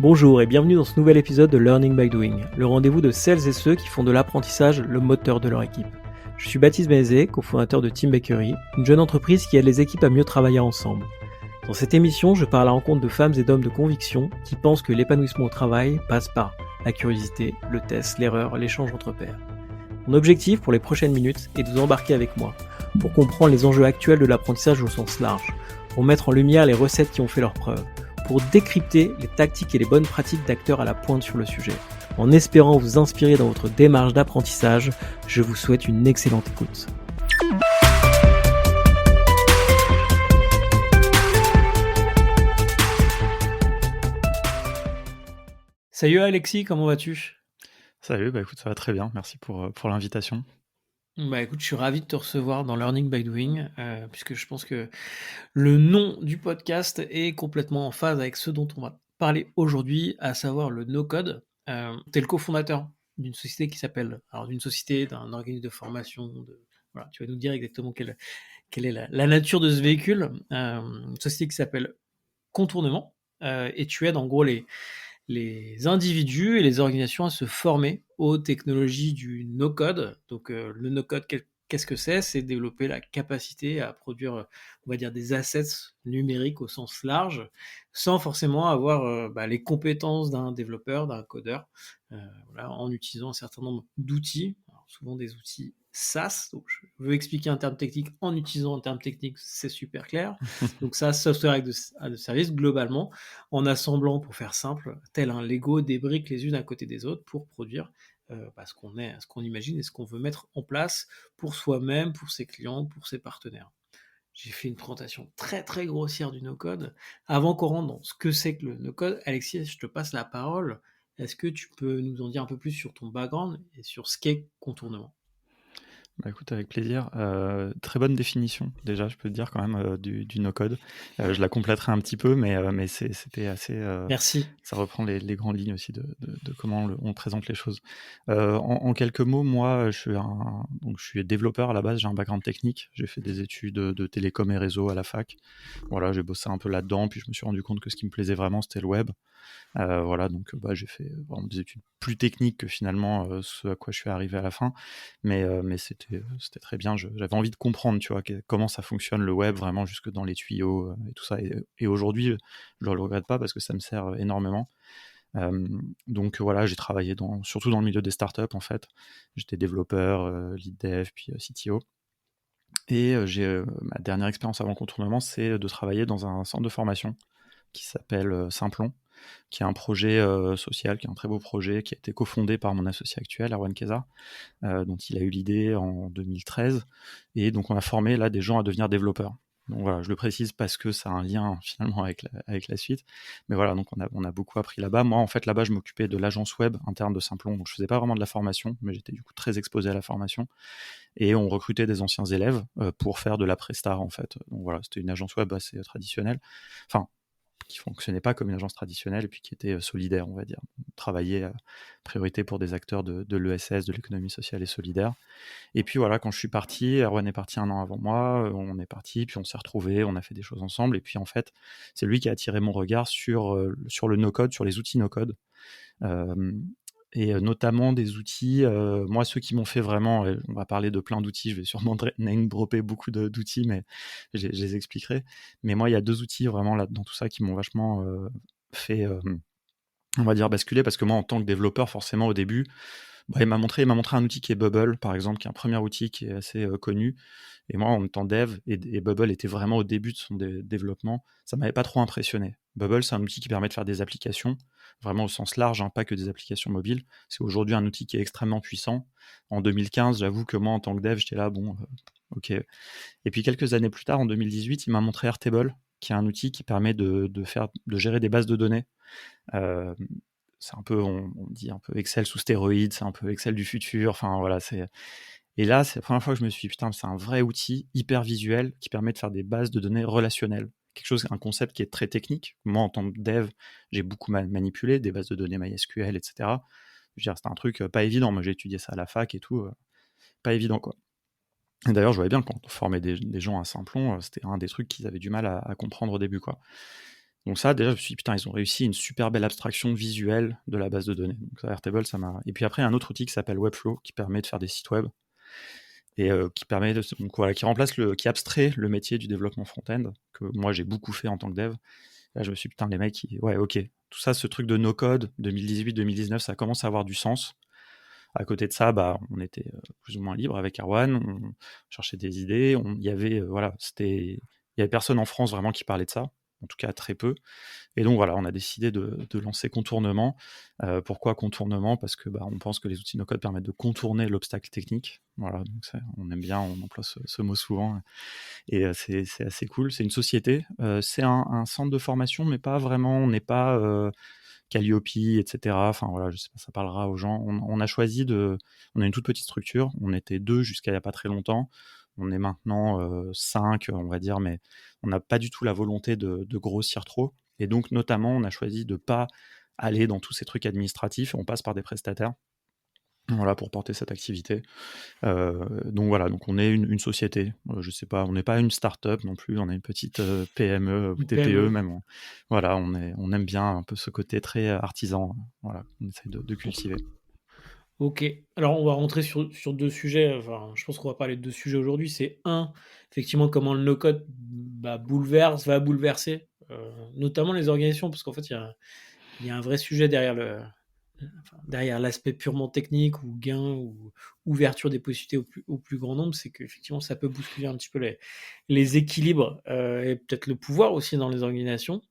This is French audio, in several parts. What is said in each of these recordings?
Bonjour et bienvenue dans ce nouvel épisode de Learning by Doing, le rendez-vous de celles et ceux qui font de l'apprentissage le moteur de leur équipe. Je suis Baptiste Bézé, cofondateur de Team Bakery, une jeune entreprise qui aide les équipes à mieux travailler ensemble. Dans cette émission, je pars à la rencontre de femmes et d'hommes de conviction qui pensent que l'épanouissement au travail passe par la curiosité, le test, l'erreur, l'échange entre pairs. Mon objectif pour les prochaines minutes est de vous embarquer avec moi pour comprendre les enjeux actuels de l'apprentissage au sens large, pour mettre en lumière les recettes qui ont fait leurs preuves, pour décrypter les tactiques et les bonnes pratiques d'acteurs à la pointe sur le sujet. En espérant vous inspirer dans votre démarche d'apprentissage, je vous souhaite une excellente écoute. Salut Alexis, comment vas-tu ? Salut, écoute, ça va très bien, merci pour l'invitation. Écoute, je suis ravi de te recevoir dans Learning by Doing, puisque je pense que le nom du podcast est complètement en phase avec ce dont on va parler aujourd'hui, à savoir le no-code. Tu es le cofondateur d'une société d'un organisme de formation. Voilà, tu vas nous dire exactement quelle est la nature de ce véhicule. Une société qui s'appelle Contournement, et tu aides en gros les individus et les organisations à se former aux technologies du no-code. Donc le no-code, qu'est-ce que c'est ? C'est développer la capacité à produire, on va dire, des assets numériques au sens large, sans forcément avoir les compétences d'un développeur, d'un codeur, en utilisant un certain nombre d'outils, souvent des outils SaaS. Donc je veux expliquer un terme technique en utilisant un terme technique, c'est super clair. Donc SaaS, Software as a Service, globalement, en assemblant, pour faire simple, tel un Lego, des briques les unes à côté des autres pour produire ce qu'on imagine et ce qu'on veut mettre en place pour soi-même, pour ses clients, pour ses partenaires. J'ai fait une présentation très très grossière du no-code. Avant qu'on rentre dans ce que c'est que le no-code, Alexis, je te passe la parole. Est-ce que tu peux nous en dire un peu plus sur ton background et sur ce qu'est Contournement ? Écoute, avec plaisir. Très bonne définition, déjà, je peux te dire quand même, du no-code. Je la compléterai un petit peu, mais c'était assez... Merci. Ça reprend les grandes lignes aussi de comment on présente les choses. En quelques mots, moi, je suis développeur à la base, j'ai un background technique, j'ai fait des études de télécom et réseau à la fac. Voilà, j'ai bossé un peu là-dedans, puis je me suis rendu compte que ce qui me plaisait vraiment, c'était le web. Donc j'ai fait vraiment des études plus techniques que finalement ce à quoi je suis arrivé à la fin, mais c'était très bien. J'avais envie de comprendre, tu vois, comment ça fonctionne le web vraiment jusque dans les tuyaux et tout ça. Et aujourd'hui, je le regrette pas parce que ça me sert énormément. Donc voilà, j'ai travaillé surtout dans le milieu des startups en fait. J'étais développeur, lead dev, puis CTO. Et ma dernière expérience avant Contournement, c'est de travailler dans un centre de formation qui s'appelle Simplon, qui est un projet social, qui est un très beau projet, qui a été cofondé par mon associé actuel, Erwan Keza, dont il a eu l'idée en 2013. Et donc, on a formé là des gens à devenir développeurs. Donc voilà, je le précise parce que ça a un lien finalement avec la suite. Mais voilà, donc on a beaucoup appris là-bas. Moi, en fait, là-bas, je m'occupais de l'agence web interne de Simplon. Donc, je faisais pas vraiment de la formation, mais j'étais du coup très exposé à la formation. Et on recrutait des anciens élèves pour faire de la presta, en fait. Donc voilà, c'était une agence web assez traditionnelle. Enfin, qui fonctionnait pas comme une agence traditionnelle et puis qui était solidaire, on va dire. On travaillait à priorité pour des acteurs de l'ESS, de l'économie sociale et solidaire. Et puis voilà, quand je suis parti, Erwan est parti 1 an avant moi, on est parti, puis on s'est retrouvés, on a fait des choses ensemble. Et puis en fait, c'est lui qui a attiré mon regard sur le no-code, sur les outils no-code. Et notamment des outils, moi ceux qui m'ont fait vraiment, on va parler de plein d'outils, je vais sûrement name dropper beaucoup d'outils, mais je les expliquerai. Mais moi, il y a 2 outils vraiment là dans tout ça qui m'ont vachement fait, on va dire basculer, parce que moi en tant que développeur, forcément au début, il m'a montré un outil qui est Bubble, par exemple, qui est un premier outil qui est assez connu. Et moi, en tant dev, et Bubble était vraiment au début de son développement, ça m'avait pas trop impressionné. Bubble, c'est un outil qui permet de faire des applications, vraiment au sens large, pas que des applications mobiles. C'est aujourd'hui un outil qui est extrêmement puissant. En 2015, j'avoue que moi, en tant que dev, j'étais là, ok. Et puis quelques années plus tard, en 2018, il m'a montré Airtable, qui est un outil qui permet de gérer des bases de données. C'est un peu, on dit un peu Excel sous stéroïdes, c'est un peu Excel du futur, enfin voilà, et là, c'est la première fois que je me suis dit, putain, c'est un vrai outil hyper visuel qui permet de faire des bases de données relationnelles. Un concept qui est très technique. Moi, en tant que dev, j'ai beaucoup manipulé des bases de données MySQL, etc. Je veux dire, c'était un truc pas évident. Moi, j'ai étudié ça à la fac et tout, pas évident, quoi. Et d'ailleurs, je voyais bien quand on formait des gens à Simplon, c'était un des trucs qu'ils avaient du mal à comprendre au début, quoi. Donc ça, déjà, je me suis dit, putain, ils ont réussi une super belle abstraction visuelle de la base de données. Donc ça, Airtable, ça m'a... Et puis après, un autre outil qui s'appelle Webflow, qui permet de faire des sites web, et qui permet de... Donc voilà, qui abstrait le métier du développement front-end, que moi, j'ai beaucoup fait en tant que dev. Là, je me suis dit, putain, les mecs, ouais, ok. Tout ça, ce truc de no-code, 2018-2019, ça commence à avoir du sens. À côté de ça, bah, on était plus ou moins libre avec Erwan, on cherchait des idées, il y avait, il y avait personne en France vraiment qui parlait de ça, en tout cas très peu. Et donc voilà, on a décidé de lancer Contournement. Pourquoi Contournement? Parce que bah, on pense que les outils no-code permettent de contourner l'obstacle technique. Voilà, donc on aime bien, on emploie ce mot souvent. Et c'est assez cool. C'est une société, c'est un centre de formation, mais pas vraiment, on n'est pas Calliope, etc. Enfin voilà, je sais pas, ça parlera aux gens. On a choisi on a une toute petite structure, on était 2 jusqu'à il y a pas très longtemps. On est maintenant 5, on va dire, mais on n'a pas du tout la volonté de grossir trop. Et donc, notamment, on a choisi de pas aller dans tous ces trucs administratifs. On passe par des prestataires, voilà, pour porter cette activité. Donc voilà, donc on est une société. Je sais pas, on n'est pas une start-up non plus. On est une petite PME ou Une TPE PME. même. Voilà, on aime bien un peu ce côté très artisan. Voilà, on essaie de cultiver. Ok, alors on va rentrer sur deux sujets. Enfin, je pense qu'on va parler de deux sujets aujourd'hui. C'est un, effectivement, comment le no-code bah, va bouleverser, notamment les organisations, parce qu'en fait, il y a un vrai sujet derrière derrière l'aspect purement technique ou gain ou ouverture des possibilités au plus grand nombre, c'est qu'effectivement, ça peut bousculer un petit peu les équilibres et peut-être le pouvoir aussi dans les organisations.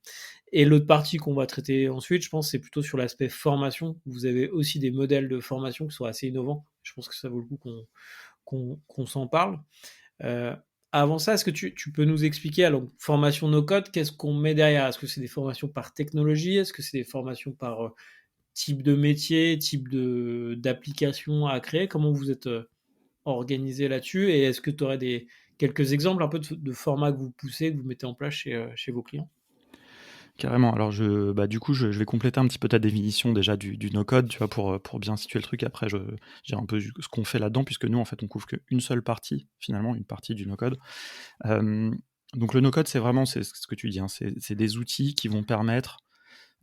Et l'autre partie qu'on va traiter ensuite, je pense, c'est plutôt sur l'aspect formation. Vous avez aussi des modèles de formation qui sont assez innovants. Je pense que ça vaut le coup qu'on s'en parle. Euh, Avant ça, est-ce que tu peux nous expliquer, alors, formation no-code, qu'est-ce qu'on met derrière? Est-ce que c'est des formations par technologie? Est-ce que c'est des formations par type de métier, type d'application à créer? Comment vous êtes organisé là-dessus? Et est-ce que tu aurais quelques exemples un peu de formats que vous poussez, que vous mettez en place chez vos clients? Carrément. Alors bah, du coup, je vais compléter un petit peu ta définition déjà du no-code, tu vois, pour bien situer le truc. Après, je dirai un peu ce qu'on fait là-dedans, puisque nous, en fait, on couvre qu'une seule partie, finalement, une partie du no-code. Donc le no-code, c'est ce que tu dis, hein, c'est des outils qui vont permettre,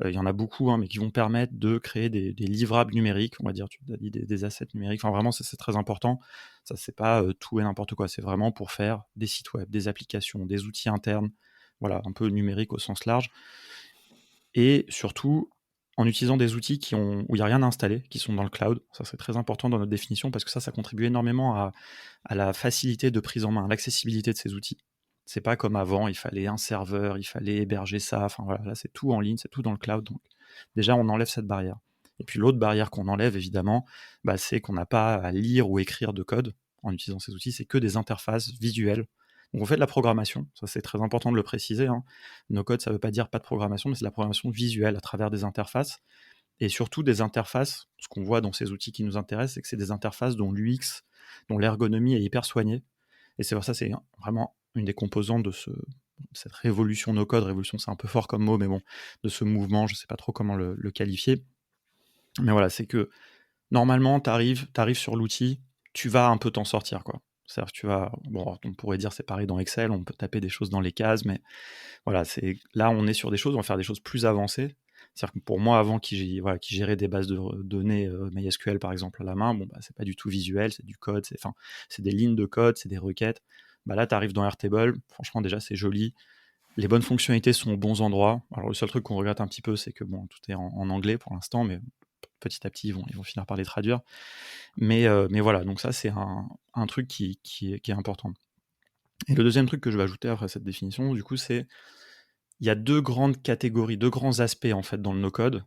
il y en a beaucoup, hein, mais qui vont permettre de créer des livrables numériques, on va dire, tu as dit des assets numériques. Enfin, vraiment, ça, c'est très important. Ça, c'est pas tout et n'importe quoi. C'est vraiment pour faire des sites web, des applications, des outils internes, voilà, un peu numérique au sens large. Et surtout, en utilisant des outils où il n'y a rien à installer, qui sont dans le cloud. Ça, c'est très important dans notre définition parce que ça contribue énormément à la facilité de prise en main, à l'accessibilité de ces outils. C'est pas comme avant, il fallait un serveur, il fallait héberger ça. Enfin voilà, là, c'est tout en ligne, c'est tout dans le cloud. Donc, déjà, on enlève cette barrière. Et puis, l'autre barrière qu'on enlève, évidemment, bah, c'est qu'on n'a pas à lire ou écrire de code en utilisant ces outils. C'est que des interfaces visuelles. Donc, on fait de la programmation. Ça, c'est très important de le préciser, hein. No code, ça ne veut pas dire pas de programmation, mais c'est de la programmation visuelle à travers des interfaces. Et surtout des interfaces, ce qu'on voit dans ces outils qui nous intéressent, c'est que c'est des interfaces dont l'UX, dont l'ergonomie est hyper soignée. Et c'est pour ça, c'est vraiment une des composantes de cette révolution no-code. Révolution, c'est un peu fort comme mot, mais bon, de ce mouvement, je ne sais pas trop comment le qualifier. Mais voilà, c'est que normalement, tu arrives sur l'outil, tu vas un peu t'en sortir, quoi. C'est-à-dire que on pourrait dire c'est pareil dans Excel, on peut taper des choses dans les cases, mais voilà, là, on est sur des choses, on va faire des choses plus avancées. C'est-à-dire que pour moi, avant, qui gérait des bases de données MySQL, par exemple, à la main, bon, bah, c'est pas du tout visuel, c'est du code, c'est des lignes de code, c'est des requêtes. Bah, là, tu arrives dans Airtable, franchement, déjà, c'est joli. Les bonnes fonctionnalités sont aux bons endroits. Alors, le seul truc qu'on regrette un petit peu, c'est que bon, tout est en anglais pour l'instant, mais petit à petit, ils vont finir par les traduire. Mais voilà, donc ça, c'est un truc qui est important. Et le deuxième truc que je vais ajouter après cette définition, du coup, c'est il y a deux grandes catégories, deux grands aspects en fait dans le no-code.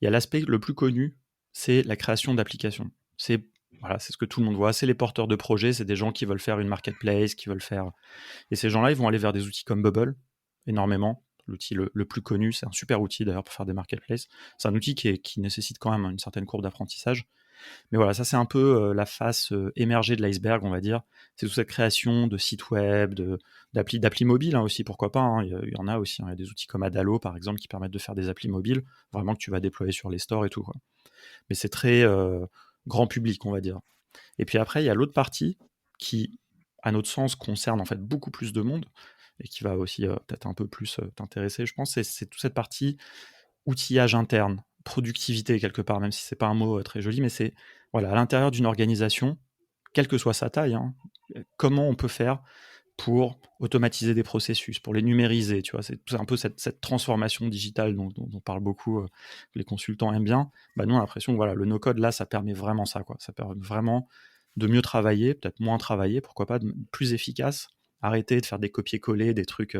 Il y a l'aspect le plus connu, c'est la création d'applications. C'est ce que tout le monde voit, c'est les porteurs de projets, c'est des gens qui veulent faire une marketplace, qui veulent faire... Et ces gens-là, ils vont aller vers des outils comme Bubble, énormément. L'outil le plus connu, c'est un super outil d'ailleurs pour faire des marketplaces. C'est un outil qui nécessite quand même une certaine courbe d'apprentissage. Mais voilà, ça c'est un peu la face émergée de l'iceberg, on va dire. C'est toute cette création de sites web, d'applis mobiles, hein, aussi, pourquoi pas, hein. Il y en a aussi, hein. Il y a des outils comme Adalo, par exemple, qui permettent de faire des applis mobiles, vraiment que tu vas déployer sur les stores et tout, quoi. Mais c'est très grand public, on va dire. Et puis après, il y a l'autre partie qui, à notre sens, concerne en fait beaucoup plus de monde. et qui va aussi peut-être un peu plus t'intéresser, je pense, c'est toute cette partie outillage interne, productivité quelque part, même si c'est pas un mot très joli, mais c'est voilà, à l'intérieur d'une organisation, quelle que soit sa taille, hein, comment on peut faire pour automatiser des processus, pour les numériser, tu vois, c'est un peu cette transformation digitale dont on parle beaucoup, que les consultants aiment bien. Bah, nous, on a l'impression que voilà, le no-code, là, ça permet vraiment ça, quoi. Ça permet vraiment de mieux travailler, peut-être moins travailler, pourquoi pas, plus efficace, arrêter de faire des copier-coller, des trucs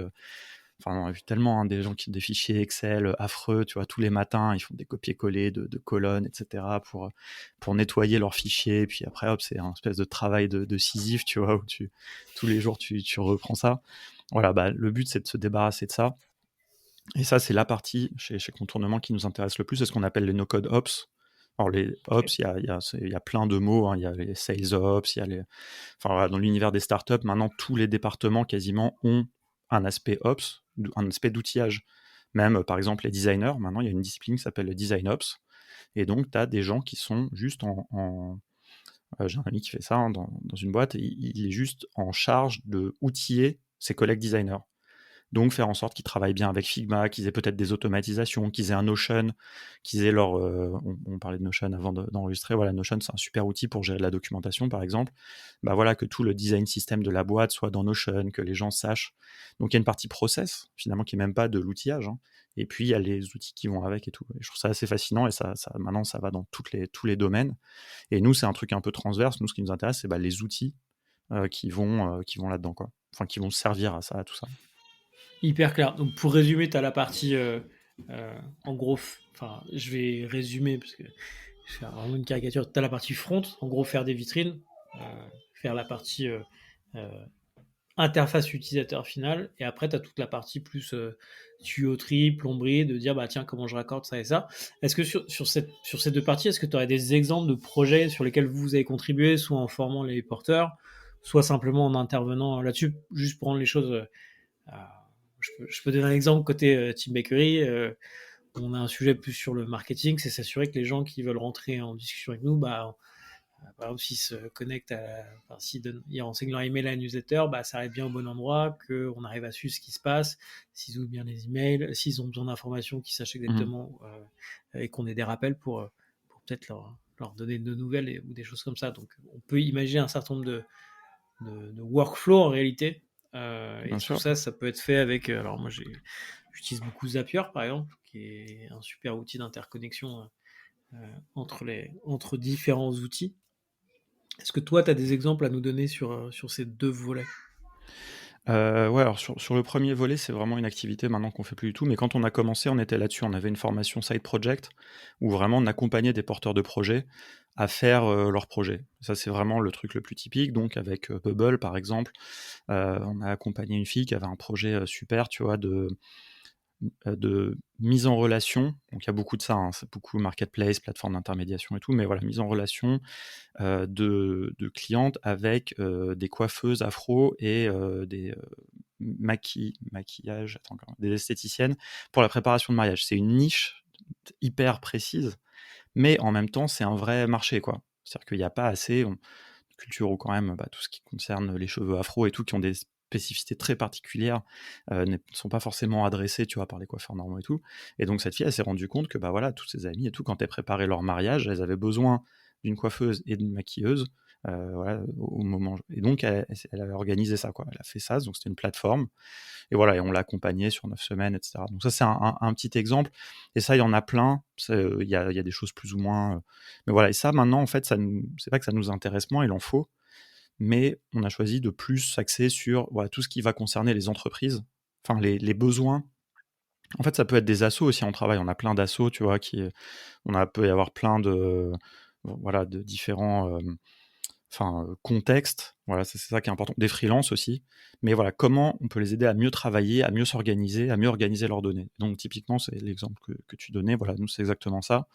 enfin, on a vu tellement hein, des gens qui ont des fichiers Excel affreux, tu vois, tous les matins, ils font des copier-coller de colonnes, etc., pour nettoyer leurs fichiers. Puis après, hop, c'est un espèce de travail de Sisyphe, tu vois, où tous les jours, tu reprends ça. Voilà, bah, le but, c'est de se débarrasser de ça. Et ça, c'est la partie chez Contournement qui nous intéresse le plus, c'est ce qu'on appelle les no-code ops. Alors, les Ok. ops, il y a plein de mots, hein. Il y a les sales ops, il y a les... Enfin, voilà, dans l'univers des startups, maintenant, tous les départements quasiment ont un aspect ops, un aspect d'outillage. Même, par exemple, les designers, maintenant, il y a une discipline qui s'appelle le design ops. Et donc, tu as des gens qui sont juste j'ai un ami qui fait ça hein, dans une boîte, il est juste en charge de outiller ses collègues designers. Donc, faire en sorte qu'ils travaillent bien avec Figma, qu'ils aient peut-être des automatisations, qu'ils aient un Notion, qu'ils aient leur... on parlait de Notion avant d'enregistrer. Voilà, Notion, c'est un super outil pour gérer de la documentation, par exemple. Bah voilà, que tout le design système de la boîte soit dans Notion, que les gens sachent. Donc, il y a une partie process, finalement, qui n'est même pas de l'outillage. Hein. Et puis, il y a les outils qui vont avec et tout. Et je trouve ça assez fascinant. Et maintenant, ça va dans tous les domaines. Et nous, c'est un truc un peu transverse. Nous, ce qui nous intéresse, c'est les outils qui vont là-dedans, quoi. Enfin, qui vont servir à ça, à tout ça. Hyper clair. Donc pour résumer, tu as la partie, en gros, enfin, je vais résumer parce que je fais vraiment une caricature. Tu as la partie front, en gros, faire des vitrines, faire la partie euh, interface utilisateur final, et après, tu as toute la partie plus tuyauterie, plomberie, de dire, bah tiens, comment je raccorde ça et ça. Est-ce que sur ces deux parties, est-ce que tu aurais des exemples de projets sur lesquels vous avez contribué, soit en formant les porteurs, soit simplement en intervenant là-dessus, juste pour rendre les choses je peux donner un exemple côté Team Bakery. On a un sujet plus sur le marketing, c'est s'assurer que les gens qui veulent rentrer en discussion avec nous, bah, par exemple, s'ils se connectent enfin, ils renseignent leur email à la newsletter, bah, ça arrive bien au bon endroit, qu'on arrive à suivre ce qui se passe, s'ils ouvrent bien les emails, s'ils ont besoin d'informations, qu'ils sachent Mhm. exactement et qu'on ait des rappels pour peut-être leur donner de nouvelles ou des choses comme ça. Donc, on peut imaginer un certain nombre de workflow en réalité. Et Bien tout sûr. ça, ça peut être fait avec. Alors, moi, j'utilise beaucoup Zapier, par exemple, qui est un super outil d'interconnexion entre différents outils. Est-ce que toi, tu as des exemples à nous donner sur ces deux volets? Ouais, alors sur le premier volet, c'est vraiment une activité maintenant qu'on fait plus du tout, mais quand on a commencé, on était là-dessus. On avait une formation side project où vraiment on accompagnait des porteurs de projets à faire, leurs projets. Ça, c'est vraiment le truc le plus typique. Donc avec, Bubble, par exemple, on a accompagné une fille qui avait un projet, super, tu vois, de mise en relation. Donc il y a beaucoup de ça, hein, c'est beaucoup marketplace, plateforme d'intermédiation et tout, mais voilà, mise en relation de clientes avec des coiffeuses afro et des maquillages, attends, des esthéticiennes pour la préparation de mariage. C'est une niche hyper précise, mais en même temps, c'est un vrai marché, quoi. C'est-à-dire qu'il n'y a pas assez de culture où quand même tout ce qui concerne les cheveux afro et tout, qui ont des spécificités très particulières, ne sont pas forcément adressées, tu vois, par les coiffeurs normaux et tout. Et donc cette fille, elle s'est rendue compte que bah voilà, tous ses amis et tout, quand elles préparaient leur mariage, elles avaient besoin d'une coiffeuse et d'une maquilleuse, voilà, au moment. Et donc elle a organisé ça, quoi. Elle a fait ça, donc c'était une plateforme. Et voilà, et on l'a accompagné sur 9 semaines, etc. Donc ça, c'est un petit exemple. Et ça, il y en a plein. Il y a des choses plus ou moins. Mais voilà, et ça, maintenant, en fait, c'est pas que ça nous intéresse moins, il en faut. Mais on a choisi de plus s'axer sur voilà, tout ce qui va concerner les entreprises, enfin les besoins. En fait, ça peut être des assos aussi en travail. On a plein d'assos, tu vois, peut y avoir plein de, voilà, de différents contexte, voilà, c'est ça qui est important. Des freelances aussi, mais voilà, comment on peut les aider à mieux travailler, à mieux s'organiser, à mieux organiser leurs données. Donc typiquement, c'est l'exemple que tu donnais, voilà, nous c'est exactement ça.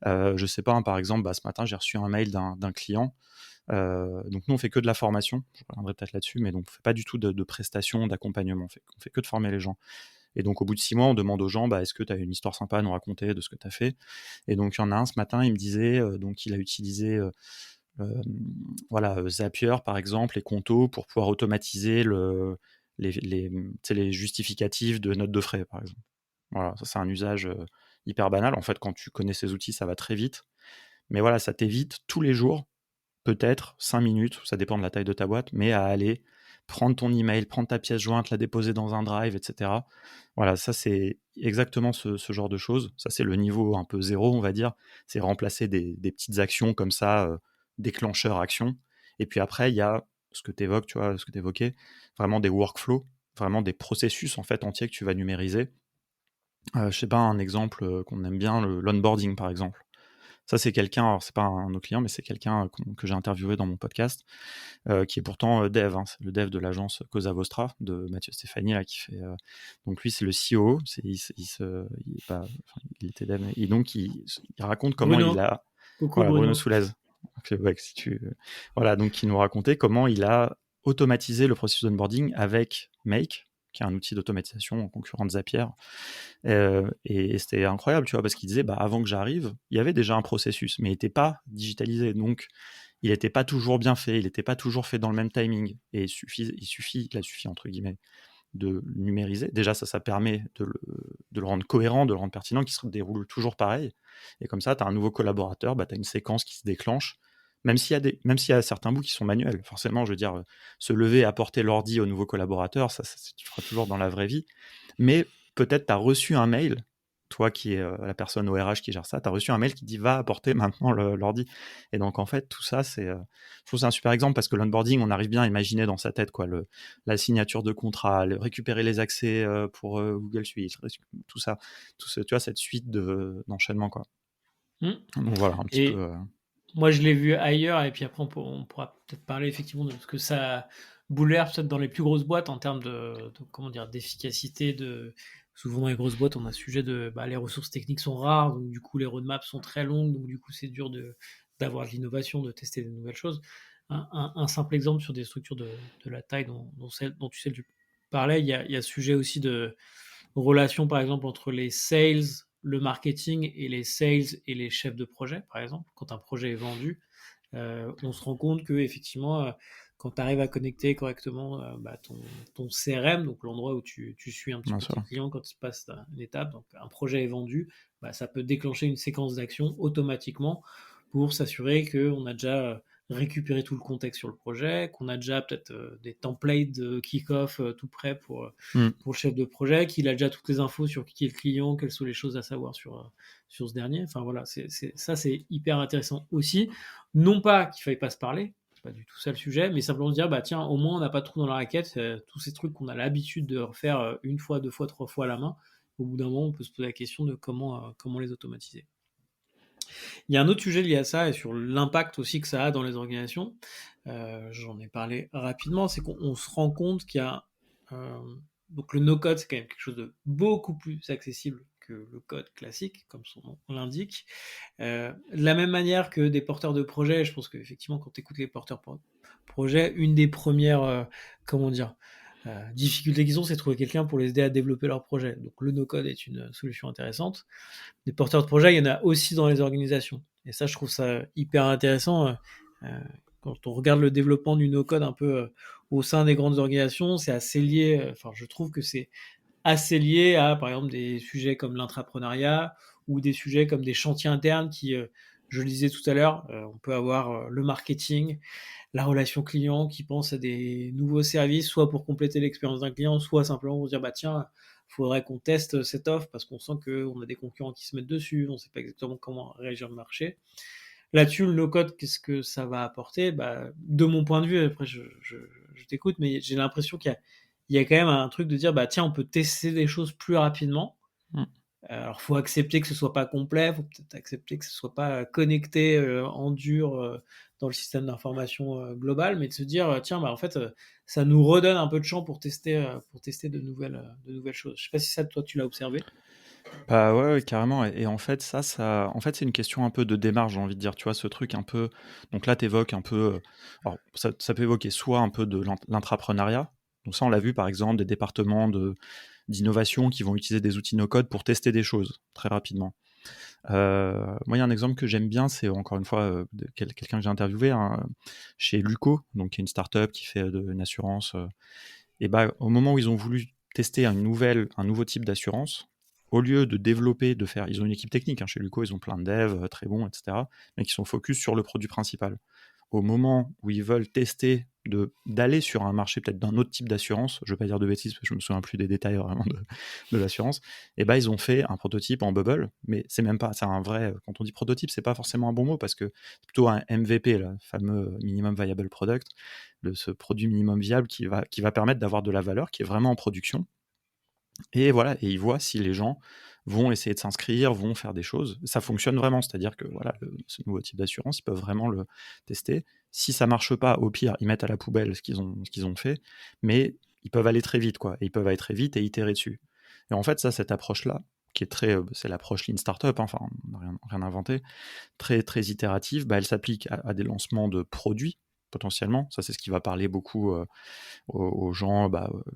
Je sais pas, hein, par exemple, ce matin j'ai reçu un mail d'un client, donc nous on fait que de la formation, je reviendrai peut-être là-dessus, mais donc on fait pas du tout de prestations, d'accompagnement, on fait que de former les gens. Et donc au bout de 6 mois, on demande aux gens, est-ce que tu as une histoire sympa à nous raconter de ce que tu as fait? Et donc il y en a un ce matin, il me disait, donc il a utilisé voilà, Zapier par exemple et Conto pour pouvoir automatiser tu sais, les justificatifs de notes de frais, par exemple. Voilà, ça c'est un usage hyper banal. En fait, quand tu connais ces outils, ça va très vite. Mais voilà, ça t'évite tous les jours, peut-être 5 minutes, ça dépend de la taille de ta boîte, mais à aller prendre ton email, prendre ta pièce jointe, la déposer dans un drive, etc. Voilà, ça c'est exactement ce genre de choses. Ça c'est le niveau un peu zéro, on va dire. C'est remplacer des petites actions comme ça, déclencheur action. Et puis après, il y a ce que tu évoques, tu vois, ce que tu évoquais, vraiment des workflows, vraiment des processus en fait entiers que tu vas numériser. Je sais pas, un exemple qu'on aime bien, l'onboarding par exemple. Ça, c'est quelqu'un, alors c'est pas un de nos clients, mais c'est quelqu'un que j'ai interviewé dans mon podcast, qui est pourtant dev, hein, c'est le dev de l'agence Cosa Vostra de Mathieu Stéphanie, là, qui fait. Donc lui, c'est le CEO, il était dev, et donc il raconte comment il Bruno, a. coucou Voilà, Bruno Bruno. Soulez. Ouais, voilà, donc il nous racontait comment il a automatisé le processus d'onboarding avec Make, qui est un outil d'automatisation concurrent de Zapier. Et c'était incroyable, tu vois, parce qu'il disait, bah, avant que j'arrive, il y avait déjà un processus, mais il n'était pas digitalisé. Donc, il n'était pas toujours bien fait, il n'était pas toujours fait dans le même timing. Et il a suffi, entre guillemets, de le numériser. Déjà, ça permet de le rendre cohérent, de le rendre pertinent, qui se déroule toujours pareil. Et comme ça, tu as un nouveau collaborateur, bah, tu as une séquence qui se déclenche, même s'il y a certains bouts qui sont manuels. Forcément, je veux dire, se lever, apporter l'ordi au nouveau collaborateur, ça, tu feras toujours dans la vraie vie. Mais peut-être tu as reçu un mail, toi qui es la personne au RH qui gère ça, tu as reçu un mail qui dit va apporter maintenant l'ordi. Et donc en fait, tout ça, je trouve que c'est un super exemple parce que l'onboarding, on arrive bien à imaginer dans sa tête quoi, la signature de contrat, récupérer les accès pour Google Suite, tout ça, tu vois, cette suite d'enchaînement quoi. Hmm. Donc voilà, un petit peu. Et moi, je l'ai vu ailleurs, et puis après, on pourra peut-être parler effectivement de ce que ça bouleverse peut-être dans les plus grosses boîtes en termes comment dire, d'efficacité. Souvent dans les grosses boîtes, on a ce sujet de les ressources techniques sont rares, donc du coup les roadmaps sont très longues, donc du coup c'est dur d'avoir de l'innovation, de tester des nouvelles choses. Un simple exemple sur des structures de la taille dont tu parlais, il y a ce sujet aussi de relation par exemple entre les sales, le marketing et les sales et les chefs de projet, par exemple. Quand un projet est vendu, on se rend compte que effectivement, quand tu arrives à connecter correctement ton CRM, donc l'endroit où tu suis un petit Bien peu sûr. tes clients quand ils passent une étape, donc un projet est vendu, ça peut déclencher une séquence d'actions automatiquement pour s'assurer qu'on a déjà récupéré tout le contexte sur le projet, qu'on a déjà peut-être des templates de kick-off tout prêts Mm. pour le chef de projet, qu'il a déjà toutes les infos sur qui est le client, quelles sont les choses à savoir sur ce dernier. Enfin voilà, ça c'est hyper intéressant aussi. Non pas qu'il ne fallait pas se parler, c'est pas du tout ça le sujet, mais simplement se dire, bah tiens, au moins on n'a pas de trou dans la raquette, tous ces trucs qu'on a l'habitude de refaire une fois, deux fois, trois fois à la main, au bout d'un moment on peut se poser la question de comment les automatiser. Il y a un autre sujet lié à ça et sur l'impact aussi que ça a dans les organisations. J'en ai parlé rapidement, c'est qu'on se rend compte qu'il y a donc le no-code, c'est quand même quelque chose de beaucoup plus accessible que le code classique, comme son nom l'indique. De la même manière que des porteurs de projets, je pense qu'effectivement, quand tu écoutes les porteurs de projets, une des premières, comment dire, difficultés qu'ils ont, c'est de trouver quelqu'un pour les aider à développer leur projet. Donc le no-code est une solution intéressante. Des porteurs de projets, il y en a aussi dans les organisations. Et ça, je trouve ça hyper intéressant. Quand on regarde le développement du no-code un peu au sein des grandes organisations, c'est assez lié, enfin je trouve que c'est assez lié à, par exemple, des sujets comme l'intrapreneuriat ou des sujets comme des chantiers internes qui, je le disais tout à l'heure, on peut avoir le marketing, la relation client qui pense à des nouveaux services, soit pour compléter l'expérience d'un client, soit simplement pour dire, bah tiens, il faudrait qu'on teste cette offre parce qu'on sent qu'on a des concurrents qui se mettent dessus, on ne sait pas exactement comment réagir le marché. Là-dessus, le no-code, qu'est-ce que ça va apporter? De mon point de vue, après je t'écoute, mais j'ai l'impression qu'il y a quand même un truc de dire, bah tiens, on peut tester des choses plus rapidement. Mm. Alors, faut accepter que ce soit pas complet, faut peut-être accepter que ce soit pas connecté en dur dans le système d'information global, mais de se dire, tiens, en fait, ça nous redonne un peu de champ pour tester de nouvelles choses. Je sais pas si ça, toi, tu l'as observé. Bah ouais, ouais, carrément. Et en fait, en fait, c'est une question un peu de démarche, j'ai envie de dire. Tu vois, ce truc un peu. Donc là, tu évoques un peu. Alors, ça peut évoquer soit un peu de l'intrapreneuriat. Donc ça, on l'a vu par exemple, des départements d'innovation qui vont utiliser des outils no-code pour tester des choses très rapidement. Moi, il y a un exemple que j'aime bien, c'est encore une fois quelqu'un que j'ai interviewé chez Luco, donc qui est une startup qui fait une assurance. Et bah, au moment où ils ont voulu tester un nouveau type d'assurance, au lieu de développer, ils ont une équipe technique, hein, chez Luco, ils ont plein de devs, très bons, etc., mais qui sont focus sur le produit principal. Au moment où ils veulent tester d'aller sur un marché peut-être d'un autre type d'assurance, je ne veux pas dire de bêtises parce que je me souviens plus des détails vraiment de l'assurance, et bah ils ont fait un prototype en bubble, mais c'est même pas, c'est un vrai, quand on dit prototype, c'est pas forcément un bon mot parce que c'est plutôt un MVP, le fameux minimum viable product, de ce produit minimum viable qui va permettre d'avoir de la valeur, qui est vraiment en production. Et voilà, et ils voient si les gens vont essayer de s'inscrire, vont faire des choses. Ça fonctionne vraiment, c'est-à-dire que voilà, ce nouveau type d'assurance, ils peuvent vraiment le tester. Si ça marche pas, au pire, ils mettent à la poubelle ce qu'ils ont fait, mais ils peuvent aller très vite, quoi. Et ils peuvent aller très vite et itérer dessus. Et en fait, ça, cette approche-là, qui est c'est l'approche Lean Startup, hein, enfin, on n'a rien inventé, très, très itérative, bah, elle s'applique à des lancements de produits, potentiellement. Ça, c'est ce qui va parler beaucoup aux gens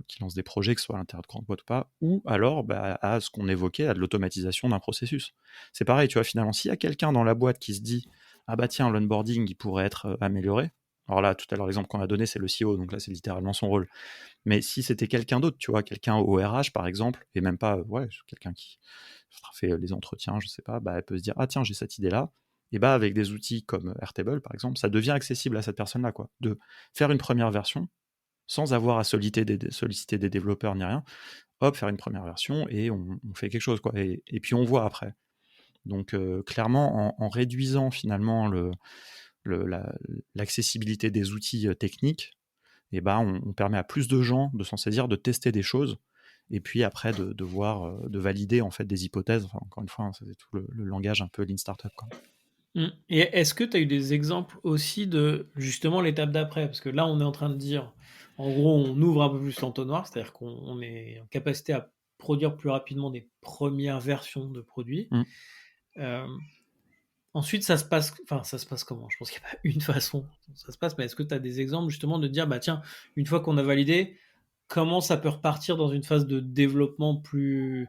qui lancent des projets, que ce soit à l'intérieur de grandes boîtes ou pas, ou alors à ce qu'on évoquait, à de l'automatisation d'un processus. C'est pareil, tu vois, finalement, s'il y a quelqu'un dans la boîte qui se dit « Ah bah tiens, l'onboarding, il pourrait être amélioré », alors là, tout à l'heure, l'exemple qu'on a donné, c'est le CEO, donc là, c'est littéralement son rôle. Mais si c'était quelqu'un d'autre, tu vois, quelqu'un au RH, par exemple, et même pas, quelqu'un qui fait les entretiens, je sais pas, bah, elle peut se dire « Ah tiens, j'ai cette idée-là », et bah avec des outils comme Airtable, par exemple, ça devient accessible à cette personne-là, quoi, de faire une première version, sans avoir à solliciter des développeurs ni rien, hop, faire une première version et on fait quelque chose, quoi. Et puis on voit après. Donc clairement, en réduisant finalement l'accessibilité des outils techniques, et ben, on permet à plus de gens de s'en saisir, de tester des choses, et puis après de voir, de valider en fait des hypothèses. Enfin, encore une fois, hein, c'est tout le langage un peu Lean Startup, quoi. Et est-ce que tu as eu des exemples aussi de, justement, l'étape d'après? Parce que là, on est en train de dire, en gros, on ouvre un peu plus l'entonnoir, c'est-à-dire qu'on est en capacité à produire plus rapidement des premières versions de produits. Mm. Hem, Ensuite, ça se passe comment? Je pense qu'il y a pas une façon dont ça se passe, mais est-ce que tu as des exemples justement de dire: «Bah, tiens, une fois qu'on a validé, comment ça peut repartir dans une phase de développement plus»,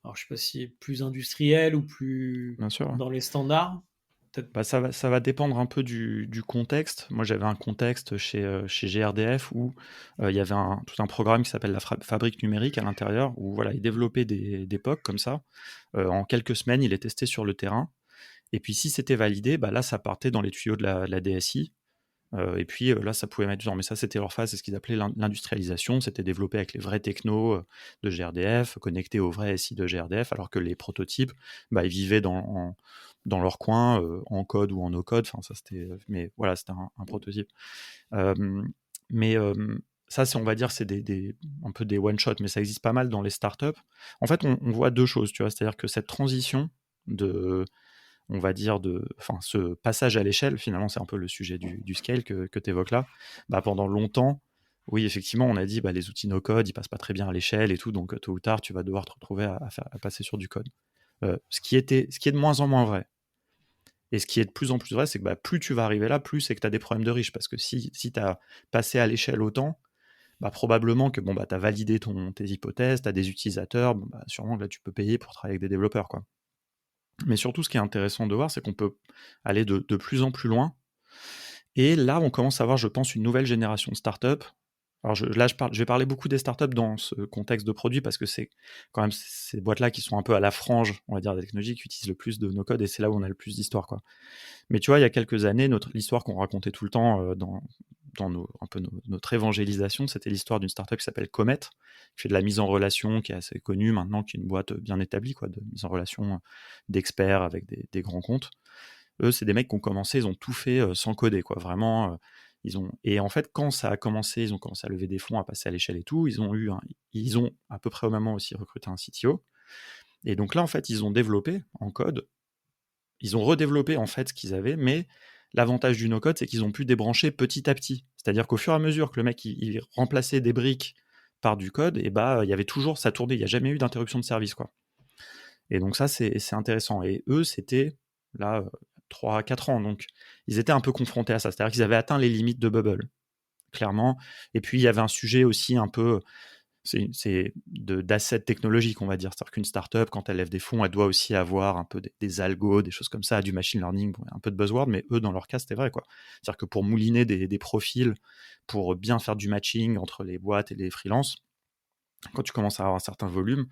alors je sais pas si plus industriel ou plus Bien sûr, ouais. dans les standards? Peut-être. Bah, ça va dépendre un peu du contexte. Moi, j'avais un contexte chez GRDF où il y avait tout un programme qui s'appelle la fabrique numérique à l'intérieur, où voilà, ils développaient des POC comme ça. En quelques semaines, ils les testaient sur le terrain. Et puis, si c'était validé, bah, là, ça partait dans les tuyaux de la DSI. Et puis là, ça pouvait mettre du temps. Mais ça, c'était leur phase, c'est ce qu'ils appelaient l'industrialisation. C'était développé avec les vrais technos de GRDF, connectés aux vrais SI de GRDF, alors que les prototypes, bah, ils vivaient dans leur coin, en code ou en no-code. Enfin, ça, mais voilà, c'était un prototype. Mais ça, on va dire, c'est un peu des one-shot, mais ça existe pas mal dans les startups. En fait, on voit deux choses, tu vois. C'est-à-dire que cette transition on va dire, ce passage à l'échelle, finalement, c'est un peu le sujet du scale que tu évoques là. Bah, pendant longtemps, oui, effectivement, on a dit les outils no-code, ils passent pas très bien à l'échelle et tout, donc tôt ou tard, tu vas devoir te retrouver à passer sur du code. Ce qui est de moins en moins vrai. Et ce qui est de plus en plus vrai, c'est que plus tu vas arriver là, plus c'est que tu as des problèmes de riches. Parce que si tu as passé à l'échelle autant, probablement que tu as validé tes hypothèses, tu as des utilisateurs, sûrement que là, tu peux payer pour travailler avec des développeurs, quoi. Mais surtout, ce qui est intéressant de voir, c'est qu'on peut aller de plus en plus loin. Et là, on commence à avoir, je pense, une nouvelle génération de startups. Alors je vais parler beaucoup des startups dans ce contexte de produit parce que c'est quand même ces boîtes-là qui sont un peu à la frange, on va dire, des technologies qui utilisent le plus de no-code et c'est là où on a le plus d'histoire, quoi. Mais tu vois, il y a quelques années, l'histoire qu'on racontait tout le temps dans notre évangélisation, c'était l'histoire d'une startup qui s'appelle Comet, qui fait de la mise en relation, qui est assez connue maintenant, qui est une boîte bien établie, quoi, de mise en relation d'experts avec des grands comptes. Eux, c'est des mecs qui ont commencé, ils ont tout fait sans coder, quoi. Vraiment, et en fait, quand ça a commencé, ils ont commencé à lever des fonds, à passer à l'échelle et tout. Ils ont à peu près au moment aussi recruté un CTO. Et donc là, en fait, ils ont développé en code. Ils ont redéveloppé en fait ce qu'ils avaient, mais l'avantage du no-code, c'est qu'ils ont pu débrancher petit à petit. C'est-à-dire qu'au fur et à mesure que le mec il remplaçait des briques par du code, et il y avait toujours ça tournait. Il n'y a jamais eu d'interruption de service, quoi. Et donc ça, c'est intéressant. Et eux, c'était là 3-4 ans. Donc ils étaient un peu confrontés à ça. C'est-à-dire qu'ils avaient atteint les limites de Bubble, clairement. Et puis il y avait un sujet aussi un peu c'est d'assets technologiques, on va dire. C'est-à-dire qu'une startup, quand elle lève des fonds, elle doit aussi avoir un peu des algos, des choses comme ça, du machine learning, bon, un peu de buzzword, mais eux, dans leur cas, c'était vrai, quoi. C'est-à-dire que pour mouliner des profils, pour bien faire du matching entre les boîtes et les freelances, quand tu commences à avoir un certain volume,